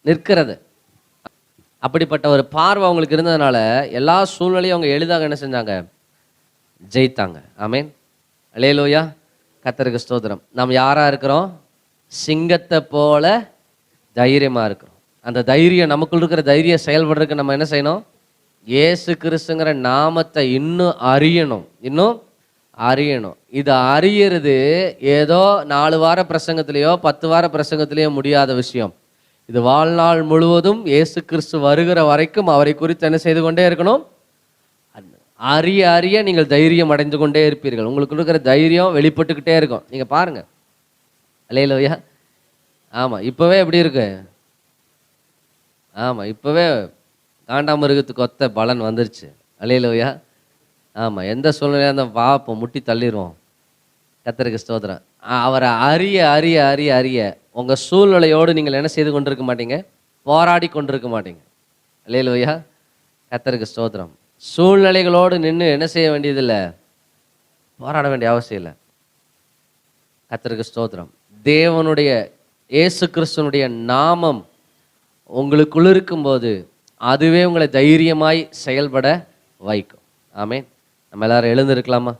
நிற்கிறது. அப்படிப்பட்ட ஒரு பார்வை அவங்களுக்கு இருந்ததுனால எல்லா சூழ்நிலையும் அவங்க எளிதாக என்ன செஞ்சாங்க? ஜெயித்தாங்க. ஆமென். அல்லேலூயா. கர்த்தருக்கு ஸ்தோத்திரம். நாம் யாரா இருக்கிறோம்? சிங்கத்தை போல தைரியமா இருக்கிறோம். அந்த தைரியம், நமக்குள்ள இருக்கிற தைரியம் செயல்படுறதுக்கு நம்ம என்ன செய்யணும்? இயேசு கிறிஸ்துங்கிற நாமத்தை இன்னும் அறியணும். இது அறியறது ஏதோ 4 வார பிரசங்கத்திலேயோ 10 வார பிரசங்கத்திலேயோ முடியாத விஷயம். இது வாழ்நாள் முழுவதும் இயேசு கிறிஸ்து வருகிற வரைக்கும் அவரை குறித்து என்ன செய்து கொண்டே இருக்கணும்? அறிய அறிய நீங்கள் தைரியம் அடைந்து கொண்டே இருப்பீர்கள். உங்களுக்கு இருக்கிற தைரியம் வெளிப்பட்டுக்கிட்டே இருக்கும். நீங்க பாருங்க. அல்லேலூயா. ஆமா, இப்பவே எப்படி இருக்கு? ஆமா, இப்பவே காண்டாமிருகத்துக்கு ஒத்த பலன் வந்துருச்சு. அல்லேலூயா. ஆமா, எந்த சூழ்நிலையாக இருந்தால் இப்போ முட்டி தள்ளிடுவோம். கர்த்தருக்கு ஸ்தோத்திரம். அவரை அறிய அறிய அறிய அறிய உங்கள் சூழ்நிலையோடு நீங்கள் என்ன செய்து கொண்டிருக்க மாட்டீங்க? போராடி கொண்டிருக்க மாட்டீங்க. அல்லேலூயா. கர்த்தருக்கு ஸ்தோத்திரம். சூழ்நிலைகளோடு நின்று என்ன செய்ய வேண்டியதில்லை? போராட வேண்டிய அவசியம் இல்லை. கர்த்தருக்கு ஸ்தோத்திரம். தேவனுடைய இயேசு கிறிஸ்துனுடைய நாமம் உங்களுக்குள் இருக்கும்போது அதுவே உங்களை தைரியமாய் செயல்பட வைக்கும். ஆமென். நம்ம எல்லாரும் எழுந்திருக்கலாமா?